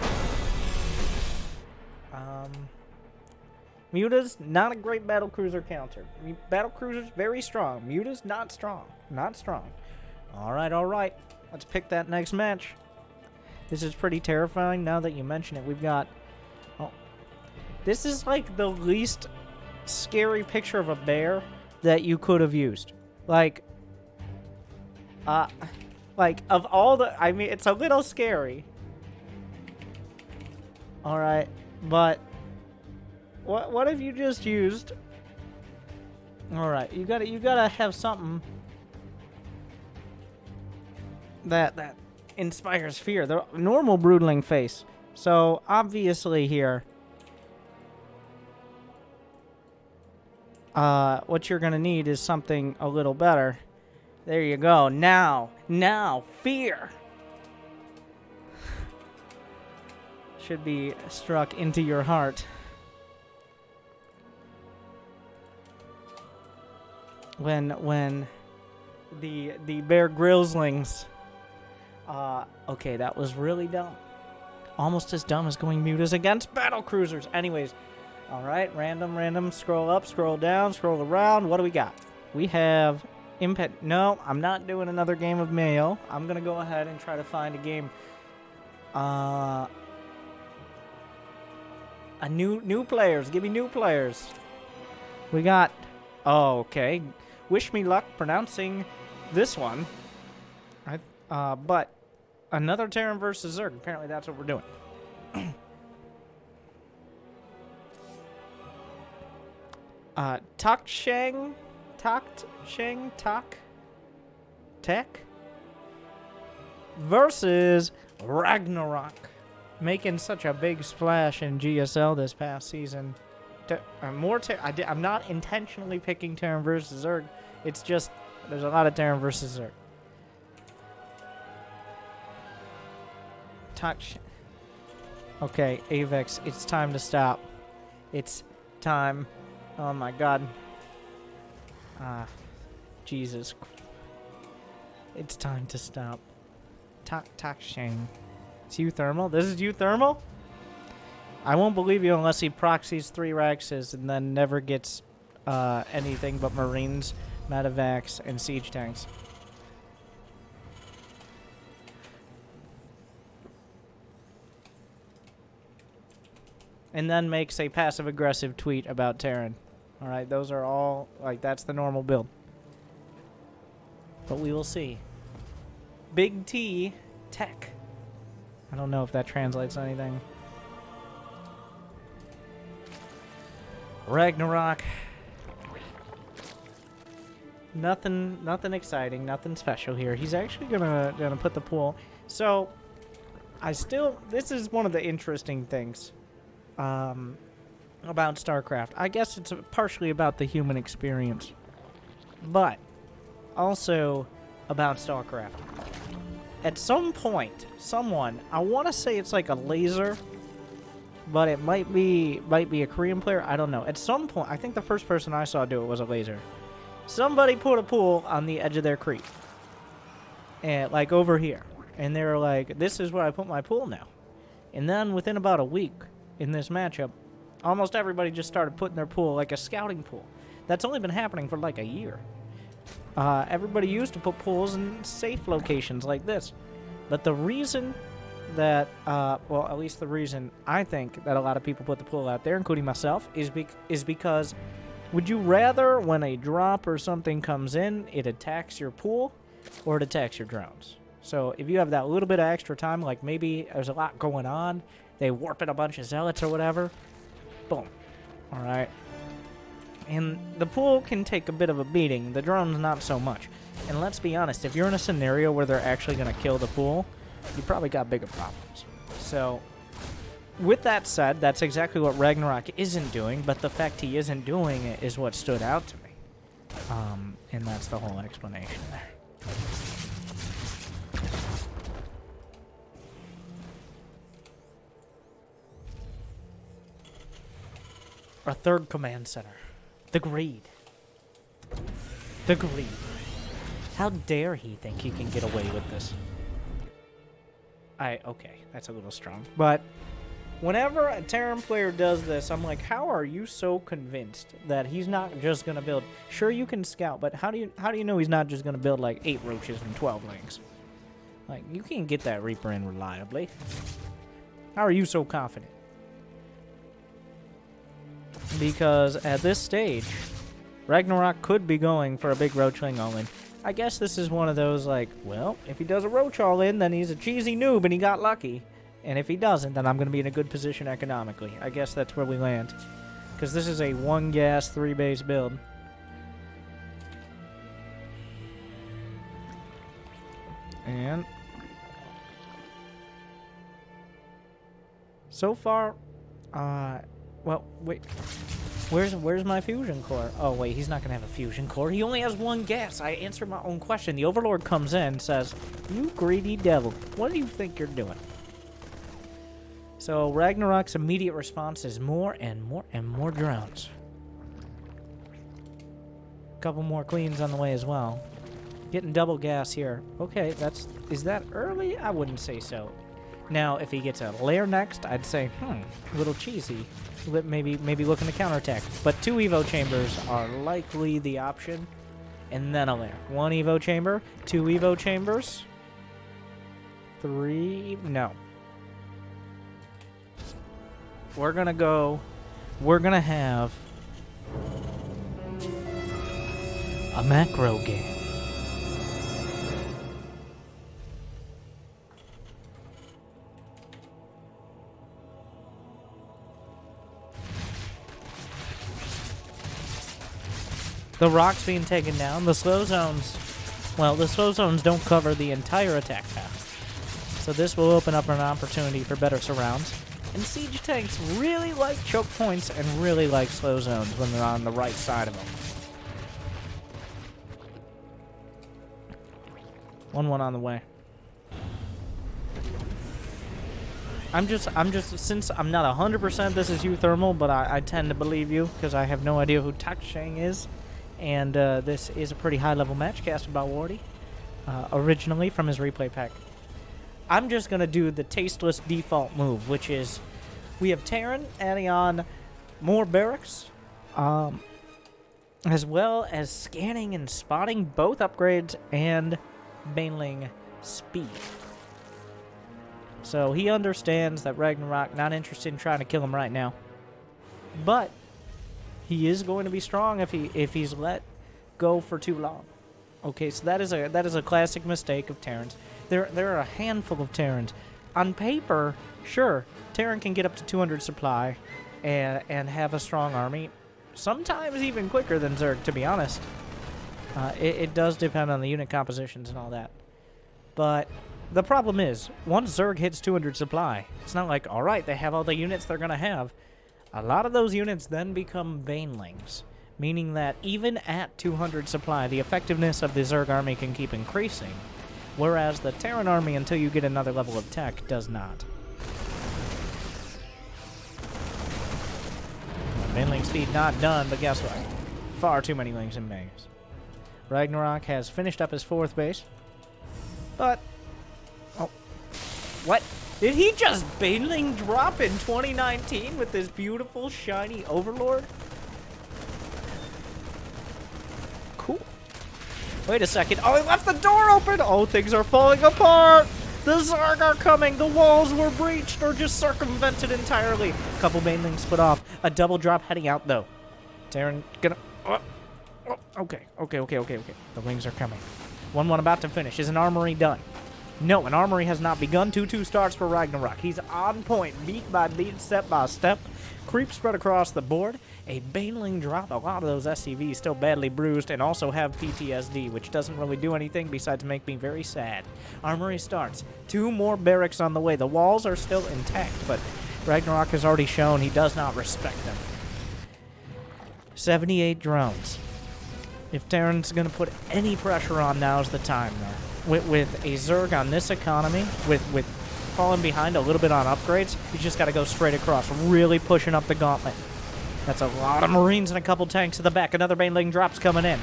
Muta's not a great battlecruiser counter. Battlecruiser's very strong. Muta's not strong. Not strong. All right. Let's pick that next match. This is pretty terrifying now that you mention it. We've got... Oh. This is like the least scary picture of a bear that you could have used. Like, of all the... I mean, it's a little scary. Alright, but... What if you just used... Alright, you gotta have something... that inspires fear. The normal broodling face. So, obviously here... what you're gonna need is something a little better. There you go. Now, fear should be struck into your heart. When the Bear Grillslings. Okay, that was really dumb. Almost as dumb as going mutas against Battlecruisers. Anyways. Alright, random, scroll up, scroll down, scroll around. What do we got? We have Impact. No, I'm not doing another game of Mayo. I'm going to go ahead and try to find a game. New players. Give me new players. We got... Oh, okay. Wish me luck pronouncing this one. But another TERRAN versus ZERG. Apparently that's what we're doing. Tech versus Ragnarok, making such a big splash in GSL this past season. I'm not intentionally picking TERRAN versus ZERG. It's just there's a lot of TERRAN versus ZERG. Okay, Avex, it's time to stop. It's time. Oh my god. Jesus. It's time to stop. Shane. It's you thermal? This is you thermal? I won't believe you unless he proxies 3 Rexes and then never gets anything but Marines, Medivacs, and Siege Tanks. And then makes a passive-aggressive tweet about TERRAN. Alright, those are all... Like, that's the normal build. But we will see. Big T Tech. I don't know if that translates to anything. Ragnarok. Nothing exciting, nothing special here. He's actually gonna put the pool. So, this is one of the interesting things about StarCraft. I guess it's partially about the human experience, but also about StarCraft. At some point, someone, I want to say it's like a laser, but it might be a Korean player. I don't know. At some point, I think the first person I saw do it was a laser. Somebody put a pool on the edge of their creek, and like over here, and they were like, "This is where I put my pool now." And then within about a week in this matchup, almost everybody just started putting their pool like a scouting pool. That's only been happening for like a year. Everybody used to put pools in safe locations like this. But the reason that, well, at least the reason I think that a lot of people put the pool out there, including myself, is because would you rather when a drop or something comes in, it attacks your pool or it attacks your drones? So if you have that little bit of extra time, like maybe there's a lot going on, they warp in a bunch of zealots or whatever, boom. Alright. And the pool can take a bit of a beating, the drones not so much. And let's be honest, if you're in a scenario where they're actually going to kill the pool, you probably got bigger problems. So, with that said, that's exactly what Ragnarok isn't doing, but the fact he isn't doing it is what stood out to me. And that's the whole explanation there. Our third command center. The Greed. The Greed. How dare he think he can get away with this? Okay, that's a little strong. But Whenever a Terran player does this, I'm like, how are you so convinced that he's not just gonna build? Sure, you can scout, but how do you know he's not just gonna build like 8 roaches and 12 lings? Like, you can't get that Reaper in reliably. How are you so confident? Because at this stage, Ragnarok could be going for a big roachling all-in. I guess this is one of those like, well, if he does a roach all-in, then he's a cheesy noob and he got lucky. And if he doesn't, then I'm going to be in a good position economically. I guess that's where we land. Because this is a 1 gas, 3 base build. And so far, well, wait. Where's my fusion core? Oh, wait, he's not going to have a fusion core. He only has 1 gas. I answered my own question. The Overlord comes in and says, you greedy devil, what do you think you're doing? So Ragnarok's immediate response is more and more and more drones. A couple more cleans on the way as well. Getting double gas here. Okay, is that early? I wouldn't say so. Now, if he gets a lair next, I'd say, a little cheesy. Maybe looking to counterattack. But 2 Evo chambers are likely the option. And then a lair. 1 Evo chamber, 2 Evo chambers. 3, no. We're gonna have a macro game. The rock's being taken down. The slow zones, well, the slow zones don't cover the entire attack path. So this will open up an opportunity for better surrounds. And siege tanks really like choke points and really like slow zones when they're on the right side of them. 1-1 on the way. I'm just, since I'm not 100% this is you, Thermal, but I tend to believe you because I have no idea who Tak Shang is. And this is a pretty high-level match casted by Wardy, originally from his replay pack. I'm just going to do the tasteless default move, which is we have TERRAN adding on more barracks, as well as scanning and spotting both upgrades and baneling speed. So he understands that Ragnarok not interested in trying to kill him right now. But he is going to be strong if he's let go for too long. Okay, so that is a classic mistake of Terrans. There are a handful of Terrans. On paper, sure, Terran can get up to 200 supply and have a strong army. Sometimes even quicker than ZERG, to be honest. It does depend on the unit compositions and all that. But the problem is, once ZERG hits 200 supply, it's not like, alright, they have all the units they're going to have. A lot of those units then become banelings, meaning that even at 200 supply, the effectiveness of the ZERG army can keep increasing, whereas the Terran army, until you get another level of tech, does not. Baneling speed not done, but guess what? Far too many lings and megas. Ragnarok has finished up his 4th base, but... oh. What? Did he just baneling drop in 2019 with this beautiful, shiny Overlord? Cool. Wait a second. Oh, he left the door open! Oh, things are falling apart! The ZERG are coming! The walls were breached or just circumvented entirely. Couple banelings split off. A double drop heading out, though. Terran gonna... okay. The wings are coming. 1-1 about to finish. Is an armory done? No, an armory has not begun. 2-2 starts for Ragnarok. He's on point, beat by beat, step by step. Creep spread across the board. A baneling drop. A lot of those SCVs still badly bruised and also have PTSD, which doesn't really do anything besides make me very sad. Armory starts. 2 more barracks on the way. The walls are still intact, but Ragnarok has already shown he does not respect them. 78 drones. If Terran's going to put any pressure on, now's the time, though. With a ZERG on this economy, with falling behind a little bit on upgrades, he's just got to go straight across, really pushing up the gauntlet. That's a lot of Marines and a couple tanks at the back. Another baneling drop's coming in.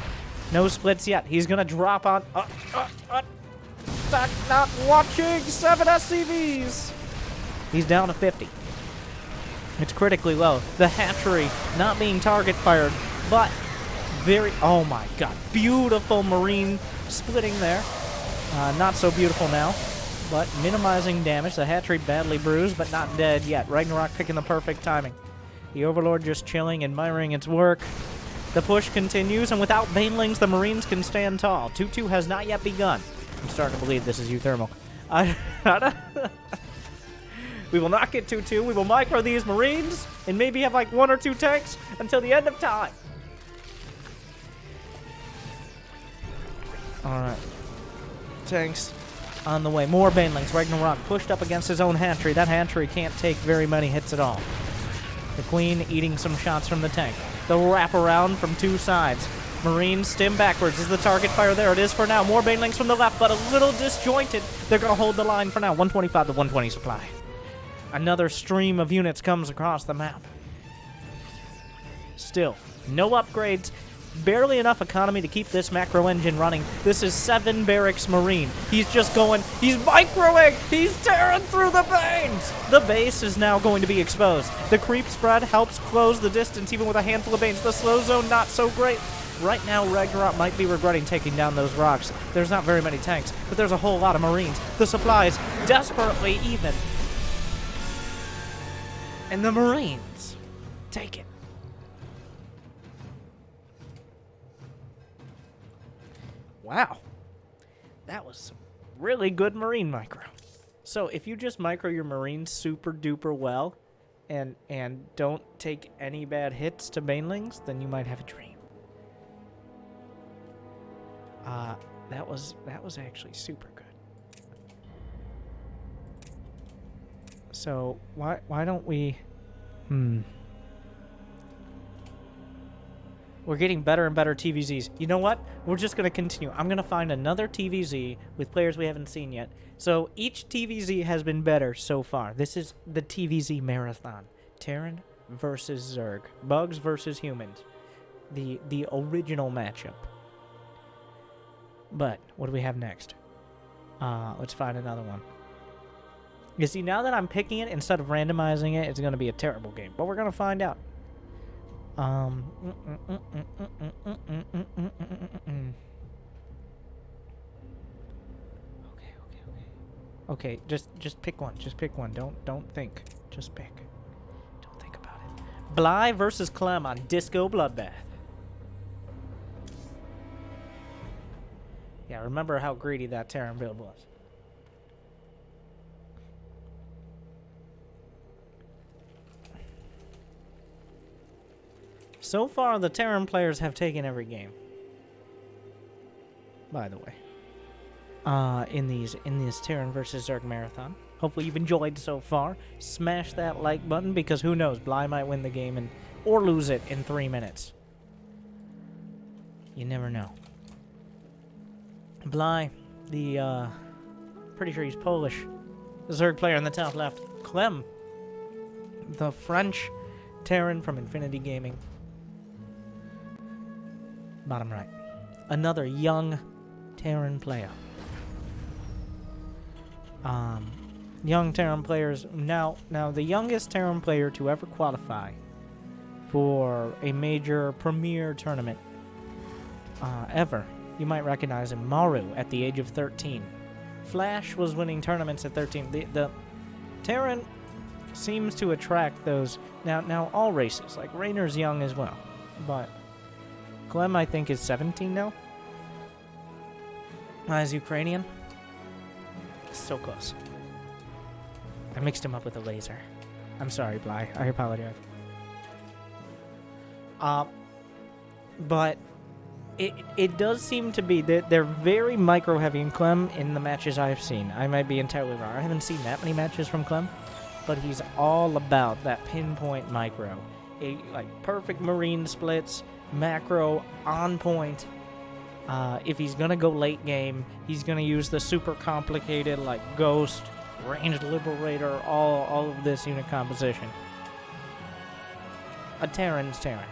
No splits yet. He's going to drop on... Back not watching! 7 SCVs! He's down to 50. It's critically low. The hatchery not being target fired, but very... Oh my god. Beautiful Marine splitting there. Not so beautiful now, but minimizing damage. The hatchery badly bruised, but not dead yet. Ragnarok picking the perfect timing. The Overlord just chilling, admiring its work. The push continues, and without Banelings, the Marines can stand tall. 2-2 has not yet begun. I'm starting to believe this is euthermal. We will not get 2-2. We will micro these Marines and maybe have like 1 or 2 tanks until the end of time. Alright. Tanks on the way. More Banelings. Ragnarok pushed up against his own hatchery. That hatchery can't take very many hits at all. The Queen eating some shots from the tank. The wraparound from 2 sides. Marines stim backwards. Is the target fire? There it is for now. More Banelings from the left, but a little disjointed. They're going to hold the line for now. 125 to 120 supply. Another stream of units comes across the map. Still, no upgrades. Barely enough economy to keep this macro engine running. This is 7 Barracks Marine. He's just going, he's microing! He's tearing through the Banes! The base is now going to be exposed. The creep spread helps close the distance even with a handful of Banes. The slow zone not so great. Right now, Ragnarok might be regretting taking down those rocks. There's not very many tanks, but there's a whole lot of Marines. The supplies desperately even. And the Marines take it. Wow. That was some really good Marine micro. So if you just micro your Marines super duper well and don't take any bad hits to Banelings, then you might have a dream. That was actually super good. So why don't we We're getting better and better TVZs. You know what? We're just going to continue. I'm going to find another TVZ with players we haven't seen yet. So each TVZ has been better so far. This is the TVZ marathon. TERRAN versus ZERG. Bugs versus humans. The original matchup. But what do we have next? Let's find another one. You see, now that I'm picking it instead of randomizing it, it's going to be a terrible game. But we're going to find out. Okay, just pick one. Just pick one. Don't think. Just pick. Don't think about it. Bly versus Clem on Disco Bloodbath. Yeah, remember how greedy that Terran build was. So far, the Terran players have taken every game. By the way, in this Terran versus Zerg marathon. Hopefully you've enjoyed so far. Smash that like button because who knows, Bly might win the game or lose it in 3 minutes. You never know. Bly, pretty sure he's Polish. The Zerg player in the top left. Clem, the French Terran from Infinity Gaming. Bottom right. Another young Terran player. Young Terran players. Now the youngest Terran player to ever qualify for a major premier tournament ever. You might recognize him. Maru at the age of 13. Flash was winning tournaments at 13. The Terran seems to attract those. Now all races. Like Rainer's young as well. But Clem, I think, is 17 now. Is Ukrainian. So close. I mixed him up with a laser. I'm sorry, Bly. I apologize. But it does seem to be that they're very micro-heavy in Clem in the matches I've seen. I might be entirely wrong. I haven't seen that many matches from Clem. But he's all about that pinpoint micro. Like perfect Marine splits, macro, on point. If he's going to go late game, he's going to use the super complicated, like Ghost, Ranged Liberator, all of this unit composition. A Terran's Terran.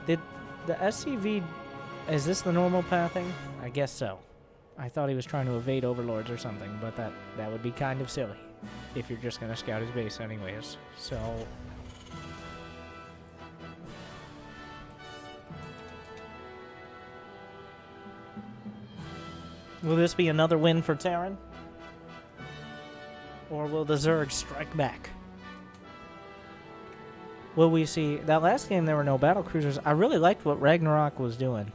Did the SCV... Is this the normal pathing? I guess so. I thought he was trying to evade overlords or something, but that would be kind of silly if you're just going to scout his base anyways. So... will this be another win for TERRAN? Or will the ZERG strike back? Will we see... that last game there were no Battlecruisers. I really liked what Ragnarok was doing.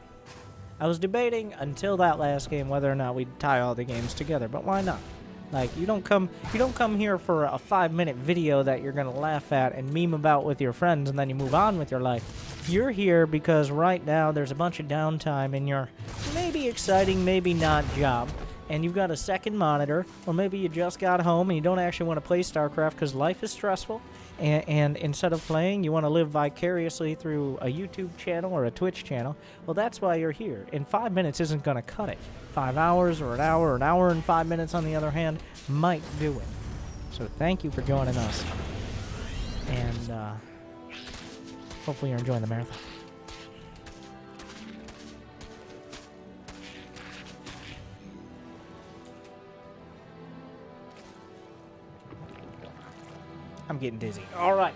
I was debating until that last game whether or not we'd tie all the games together, but why not? Like, you don't come here for a 5-minute video that you're gonna laugh at and meme about with your friends and then you move on with your life. You're here because right now there's a bunch of downtime in your maybe exciting, maybe not job, and you've got a second monitor, or maybe you just got home and you don't actually want to play Starcraft because life is stressful, and instead of playing, you want to live vicariously through a YouTube channel or a Twitch channel. Well, that's why you're here. And 5 minutes isn't going to cut it. 5 hours or an hour and 5 minutes, on the other hand, might do it. So thank you for joining us. And hopefully you're enjoying the marathon. I'm getting dizzy. All right.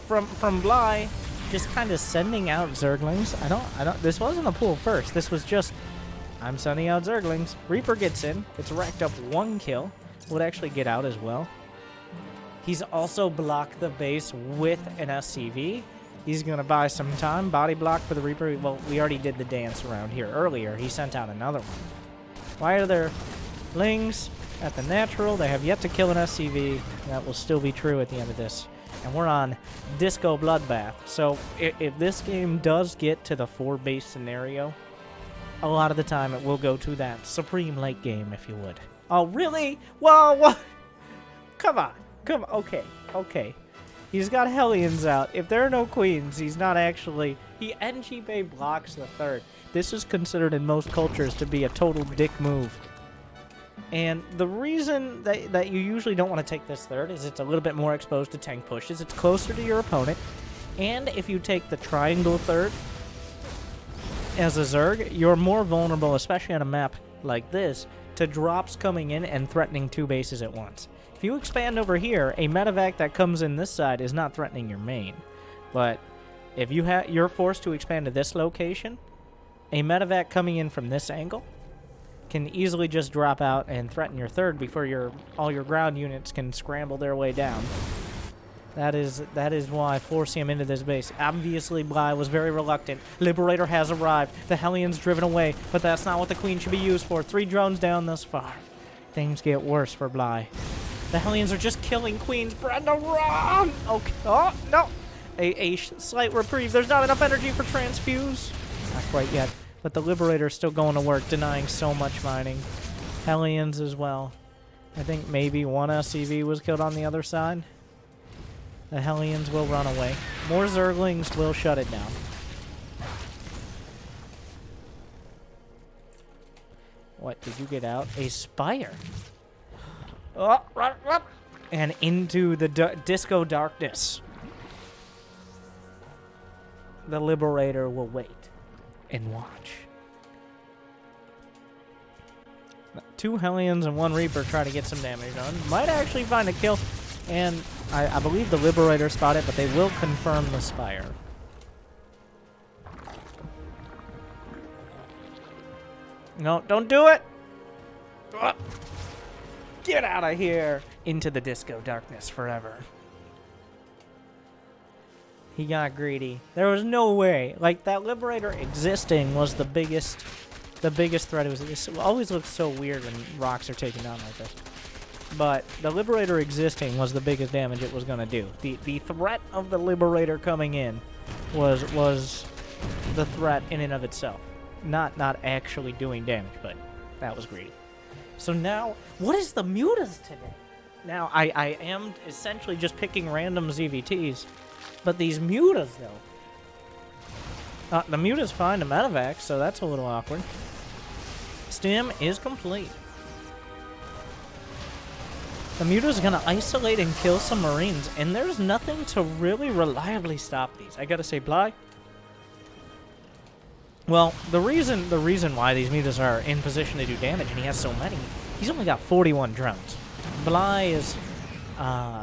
From Bly, just kind of sending out Zerglings. I don't. This wasn't a pull first. This was just, I'm sending out Zerglings. Reaper gets in. It's racked up 1 kill. Would actually get out as well. He's also blocked the base with an SCV. He's gonna buy some time. Body block for the Reaper. Well, we already did the dance around here earlier. He sent out another one. Why are there Lings at the natural? They have yet to kill an SCV. That will still be true at the end of this. And we're on Disco Bloodbath. So if this game does get to the 4-base scenario, a lot of the time it will go to that supreme late game, if you would. Oh, really? Whoa. Come on. Okay. He's got Hellions out. If there are no Queens, he's not actually... He NGP blocks the 3rd. This is considered in most cultures to be a total dick move. And the reason that you usually don't want to take this 3rd is it's a little bit more exposed to tank pushes. It's closer to your opponent. And if you take the triangle 3rd as a Zerg, you're more vulnerable, especially on a map like this, to drops coming in and threatening 2 bases at once. If you expand over here, a medevac that comes in this side is not threatening your main. But if you're forced to expand to this location, a medevac coming in from this angle can easily just drop out and threaten your 3rd before all your ground units can scramble their way down. That is why forcing him into this base. Obviously, Bly was very reluctant. Liberator has arrived. The Hellions driven away, but that's not what the Queen should be used for. 3 drones down thus far. Things get worse for Bly. The Hellions are just killing Queens. Brenda, run! Okay. Oh, no! A slight reprieve. There's not enough energy for transfuse. Not quite yet. But the Liberator's still going to work, denying so much mining. Hellions as well. I think maybe 1 SCV was killed on the other side. The Hellions will run away. More Zerglings will shut it down. What, did you get out? A Spire. Oh, run. And into the disco darkness. The Liberator will wait and watch. 2 Hellions and 1 Reaper try to get some damage done. Might actually find a kill. And I believe the Liberator spotted, but they will confirm the Spire. No, don't do it! Get out of here! Into the disco darkness forever. He got greedy. There was no way. Like, that Liberator existing was the biggest threat. It always looks so weird when rocks are taken down like this. But the Liberator existing was the biggest damage it was going to do. The threat of the Liberator coming in was the threat in and of itself. Not actually doing damage, but that was greedy. So now, what is the mutas today? Now, I am essentially just picking random ZVTs. But these mutas, though. The muta's fine to medevac, so that's a little awkward. Stim is complete. The muta's gonna isolate and kill some Marines, and there's nothing to really reliably stop these. I gotta say, Bly, Well, the reason why these mutas are in position to do damage, and he has so many, he's only got 41 drones. Bly is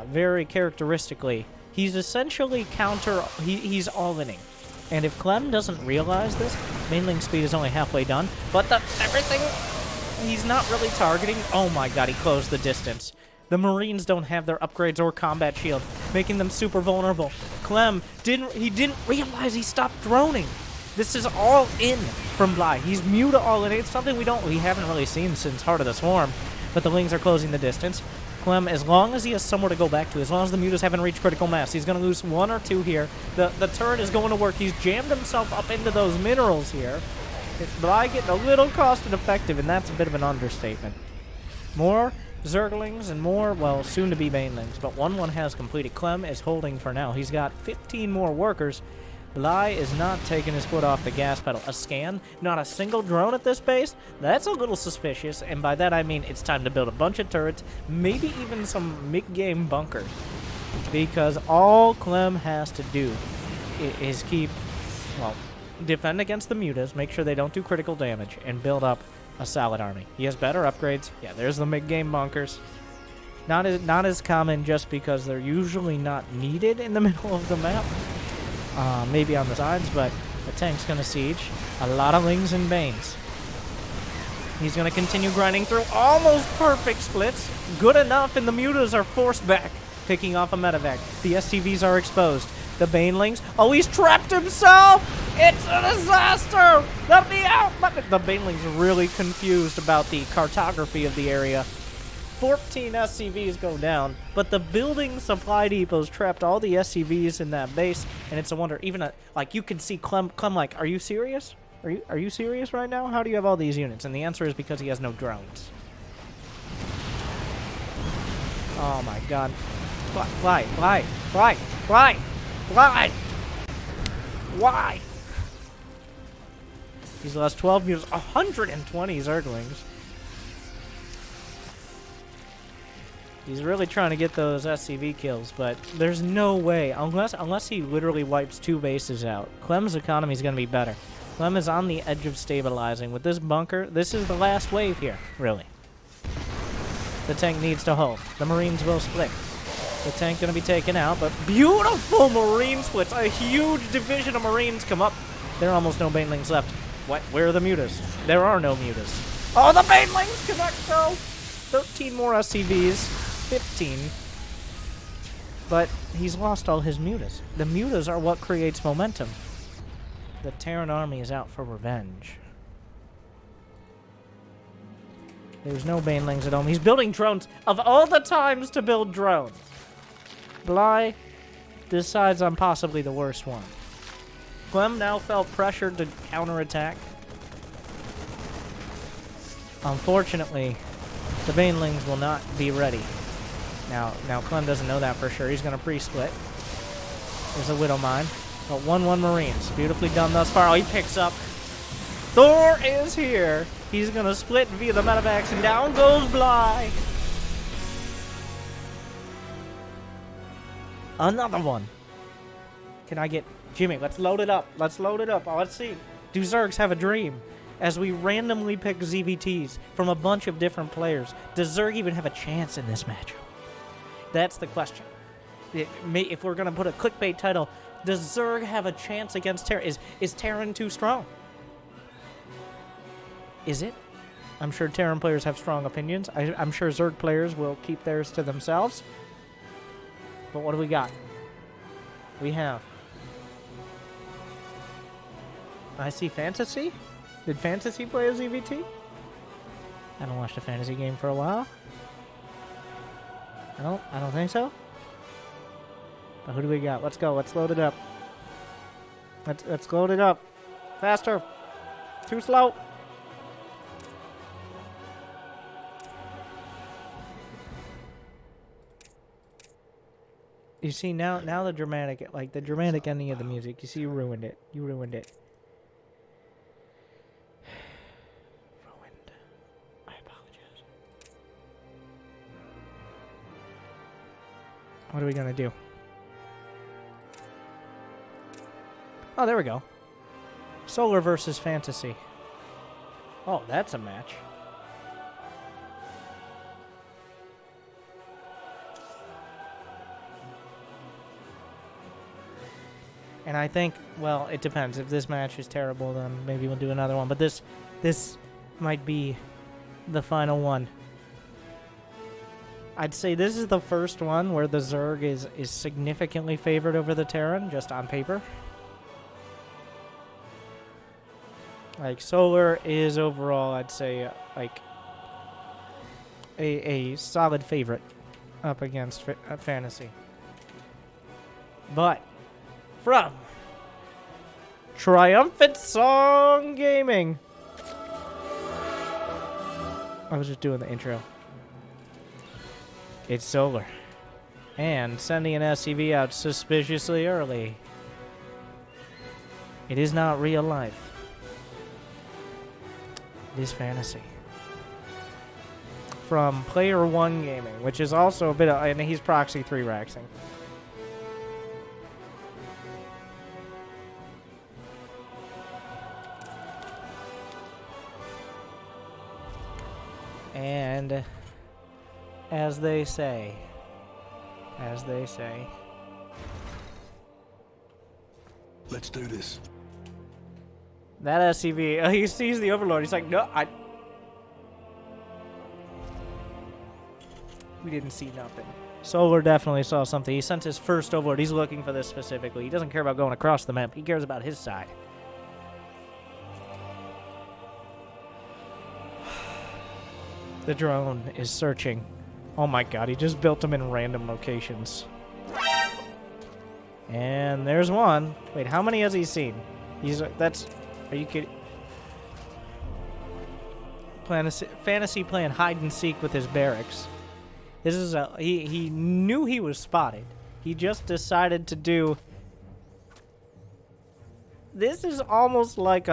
very characteristically, he's essentially he's all-inning. And if Clem doesn't realize this, mainling speed is only halfway done, but everything he's not really targeting. Oh my god, he closed the distance. The Marines don't have their upgrades or combat shield, making them super vulnerable. Clem didn't realize he stopped droning. This is all in from Bly. He's muta all in. It's something we haven't really seen since Heart of the Swarm, but the Lings are closing the distance. Clem, as long as he has somewhere to go back to, as long as the mutas haven't reached critical mass, he's going to lose 1 or 2 here. The turret is going to work. He's jammed himself up into those minerals here. Bly getting a little cost and effective, and that's a bit of an understatement. More Zerglings and more, well, soon-to-be Banelings, but 1-1 has completed. Clem is holding for now. He's got 15 more workers. Bly is not taking his foot off the gas pedal. A scan, not a single drone at this base? That's a little suspicious, and by that I mean it's time to build a bunch of turrets, maybe even some mid-game bunkers. Because all Clem has to do is defend against the mutas, make sure they don't do critical damage, and build up a solid army. He has better upgrades. Yeah, there's the mid-game bunkers. Not as common just because they're usually not needed in the middle of the map. Maybe on the sides, but the tank's going to siege. A lot of Lings and Banes. He's going to continue grinding through almost perfect splits. Good enough, and the mutas are forced back, picking off a medevac. The SCVs are exposed. The Banelings. Oh, he's trapped himself! It's a disaster! Let me out! The Banelings are really confused about the cartography of the area. 14 SCVs go down, but the building supply depots trapped all the SCVs in that base, and it's a wonder. Even like you can see Clem like, are you serious? Are you serious right now? How do you have all these units? And the answer is because he has no drones. Oh my god. Why? He's lost 12 units, 120 Zerglings. He's really trying to get those SCV kills, but there's no way, unless he literally wipes 2 bases out. Clem's economy is going to be better. Clem is on the edge of stabilizing. With this bunker, this is the last wave here, really. The tank needs to hold. The Marines will split. The tank going to be taken out, but beautiful Marine splits. A huge division of Marines come up. There are almost no Banelings left. What? Where are the mutas? There are no mutas. Oh, the Banelings connect, though! 13 more SCVs. 15. But he's lost all his mutas. The mutas are what creates momentum. The Terran army is out for revenge. There's no Banelings at home. He's building drones. Of all the times to build drones, Bly decides on possibly the worst one. Clem now felt pressured to counterattack. Unfortunately, the Banelings will not be ready. Now Clem doesn't know that for sure. He's going to pre-split. There's a Widow Mine. But 1-1 Marines. Beautifully done thus far. Oh, he picks up. Thor is here. He's going to split via the medevacs, and down goes Bly. Another one. Can I get... Jimmy, let's load it up. Let's load it up. Oh, let's see. Do Zergs have a dream? As we randomly pick ZVTs from a bunch of different players, does Zerg even have a chance in this matchup? That's the question. If we're going to put a clickbait title, does Zerg have a chance against Terran? Is Terran too strong? Is it? I'm sure Terran players have strong opinions. I'm sure Zerg players will keep theirs to themselves. But what do we got? We have... I see Fantasy? Did Fantasy play a ZVT? I haven't watched a fantasy game for a while. I don't think so. But who do we got? Let's go. Let's load it up. Let's load it up. Faster. Too slow. You see, now the dramatic ending of the music. You see, you ruined it. You ruined it. What are we gonna do? Oh, there we go. Solar versus Fantasy. Oh, that's a match. And I think, well, it depends. If this match is terrible, then maybe we'll do another one. But this might be the final one. I'd say this is the first one where the ZERG is significantly favored over the Terran, just on paper. Like, Solar is overall, I'd say, like, a solid favorite up against Fantasy. But from Triumphant Song Gaming. I was just doing the intro. It's Solar. And sending an SCV out suspiciously early. It is not real life. It is Fantasy. From Player 1 Gaming, which is also a bit of, and he's proxy 3-raxing. And as they say, let's do this. That SCV, he sees the Overlord. He's like, no, we didn't see nothing. Solar definitely saw something. He sent his first Overlord. He's looking for this specifically. He doesn't care about going across the map. He cares about his side. The drone is searching. Oh my god, he just built them in random locations. And there's one. Wait, how many has he seen? Are you kidding? Fantasy playing hide and seek with his barracks. This is he knew he was spotted. He just decided to do. This is almost like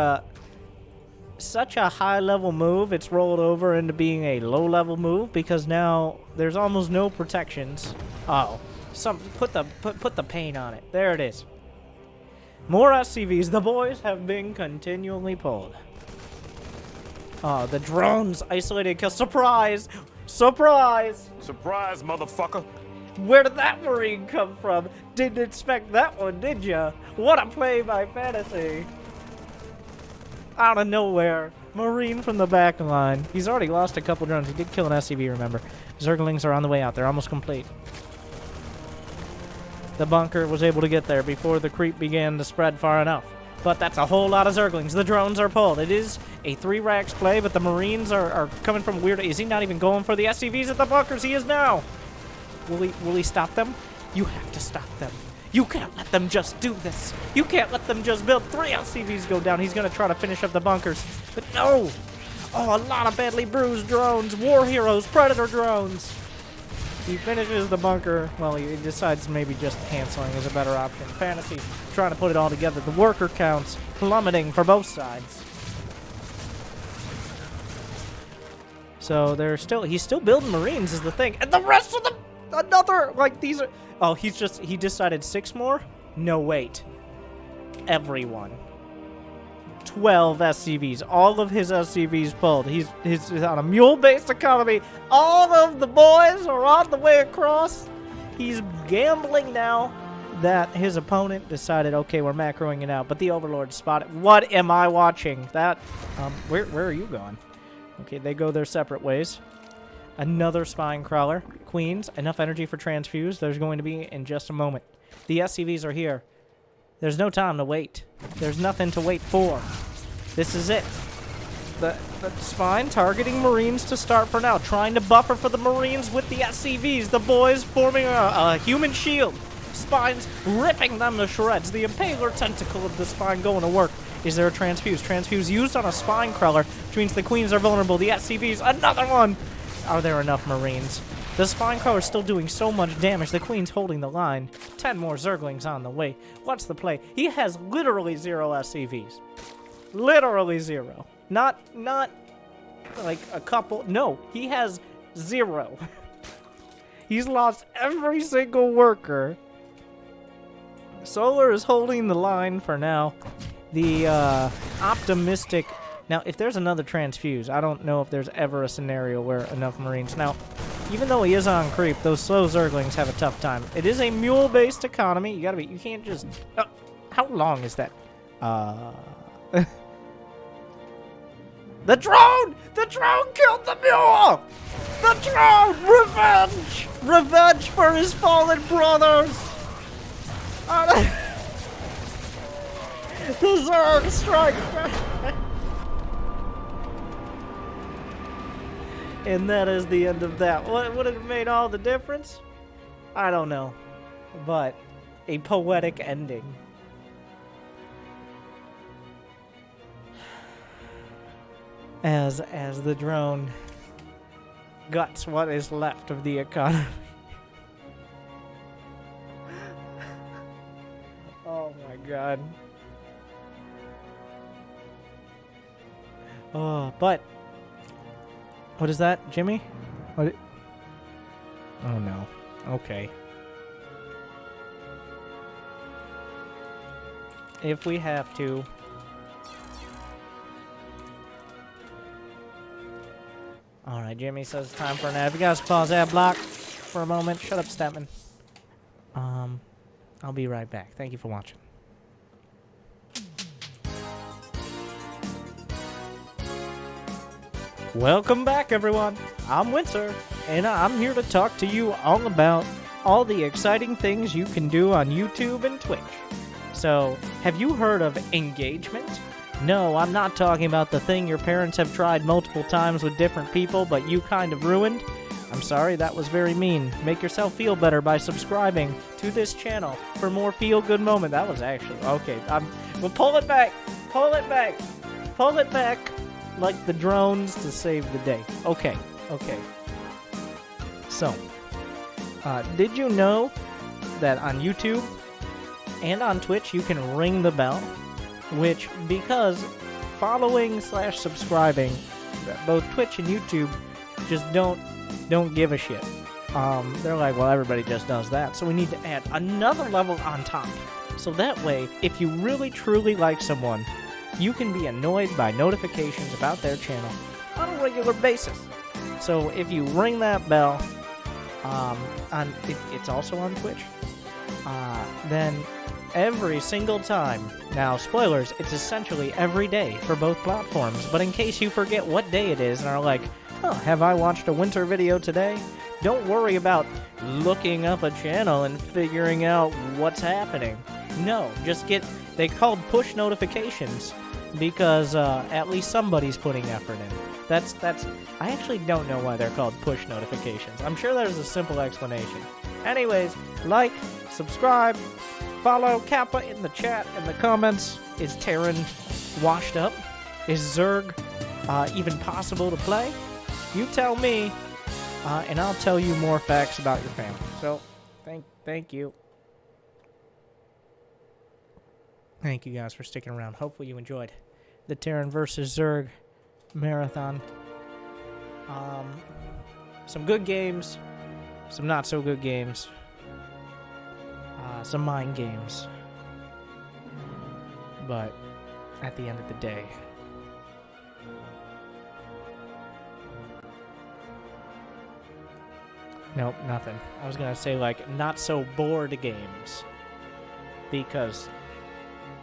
such a high-level move, it's rolled over into being a low-level move because now there's almost no protections. Oh, put the paint on it. There it is. More SCVs. The boys have been continually pulled. Oh, the drones isolated kill. Surprise! Surprise! Surprise, motherfucker! Where did that Marine come from? Didn't expect that one, did ya? What a play by Fantasy! Out of nowhere. Marine from the back line. He's already lost a couple drones. He did kill an SCV, remember. Zerglings are on the way out. They're almost complete. The bunker was able to get there before the creep began to spread far enough. But that's a whole lot of Zerglings. The drones are pulled. It is a 3-racks play, but the Marines are coming from weird... Is he not even going for the SCVs at the bunkers? He is now. Will he stop them? You have to stop them. You can't let them just do this. You can't let them just build 3 LCVs go down. He's going to try to finish up the bunkers. But no! Oh, a lot of badly bruised drones. War heroes, Predator drones. He finishes the bunker. Well, he decides maybe just canceling is a better option. Fantasy trying to put it all together. The worker counts plummeting for both sides. So he's still building Marines is the thing. And the rest of them, another, like these are... Oh, he decided 6 more? No, wait. Everyone. 12 SCVs. All of his SCVs pulled. He's on a mule-based economy. All of the boys are on the way across. He's gambling now that his opponent decided, okay, we're macroing it out. But the Overlord spotted. What am I watching? That, where are you going? Okay, they go their separate ways. Another spine crawler. Queens, enough energy for transfuse. There's going to be in just a moment. The SCVs are here. There's no time to wait. There's nothing to wait for. This is it. The spine targeting Marines to start for now. Trying to buffer for the Marines with the SCVs. The boys forming a human shield. Spines ripping them to shreds. The impaler tentacle of the spine going to work. Is there a transfuse? Transfuse used on a spine crawler, which means the Queens are vulnerable. The SCVs, another one! Are there enough Marines? The spine crawler is still doing so much damage. The Queen's holding the line. 10 more Zerglings on the way. What's the play? He has literally 0 SCVs. Literally 0. Not like a couple. No, he has 0. He's lost every single worker. Solar is holding the line for now. the optimistic... Now, if there's another transfuse, I don't know if there's ever a scenario where enough Marines... Now, even though he is on creep, those slow Zerglings have a tough time. It is a mule-based economy. You gotta be... You can't just... how long is that? The drone! The drone killed the mule! The drone! Revenge! Revenge for his fallen brothers! The Zerg strike! And that is the end of that. What would have made all the difference? I don't know. But a poetic ending. As the drone guts what is left of the economy. Oh my god. Oh, but what is that, Jimmy? What? Oh no. Okay. If we have to. Alright, Jimmy says it's time for an ad. If you guys pause ad block for a moment. Shut up, Statman. I'll be right back. Thank you for watching. Welcome back, everyone. I'm Winter, and I'm here to talk to you all about all the exciting things you can do on YouTube and Twitch. So, have you heard of engagement? No, I'm not talking about the thing your parents have tried multiple times with different people, but you kind of ruined. I'm sorry, that was very mean. Make yourself feel better by subscribing to this channel for more feel-good moment. That was actually... Okay, we'll pull it back. Pull it back. Pull it back like the drones to save the day. Okay, okay. So, did you know that on YouTube and on Twitch you can ring the bell? Which, because following/subscribing, both Twitch and YouTube just don't give a shit. They're like, well, everybody just does that, so we need to add another level on top. So that way, if you really truly like someone, you can be annoyed by notifications about their channel on a regular basis. So if you ring that bell, it's also on Twitch, then every single time. Now, spoilers, it's essentially every day for both platforms, but in case you forget what day it is and are like, oh, have I watched a winter video today? Don't worry about looking up a channel and figuring out what's happening. No, just they called push notifications because at least somebody's putting effort in. That's I actually don't know why they're called push notifications. I'm sure there's a simple explanation. Anyways, like, subscribe, follow Kappa in the chat and the comments. Is Terran washed up? Is Zerg even possible to play? You tell me, and I'll tell you more facts about your family. So, thank you. Thank you guys for sticking around. Hopefully you enjoyed the Terran versus Zerg marathon. Some good games, some not so good games, some mind games. But at the end of the day, nope, nothing. I was gonna say, like, not so bored games, because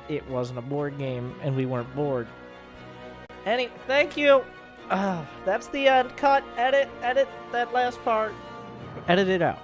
it wasn't a board game and we weren't bored. Thank you. That's the end. Cut. Edit that last part. Edit it out.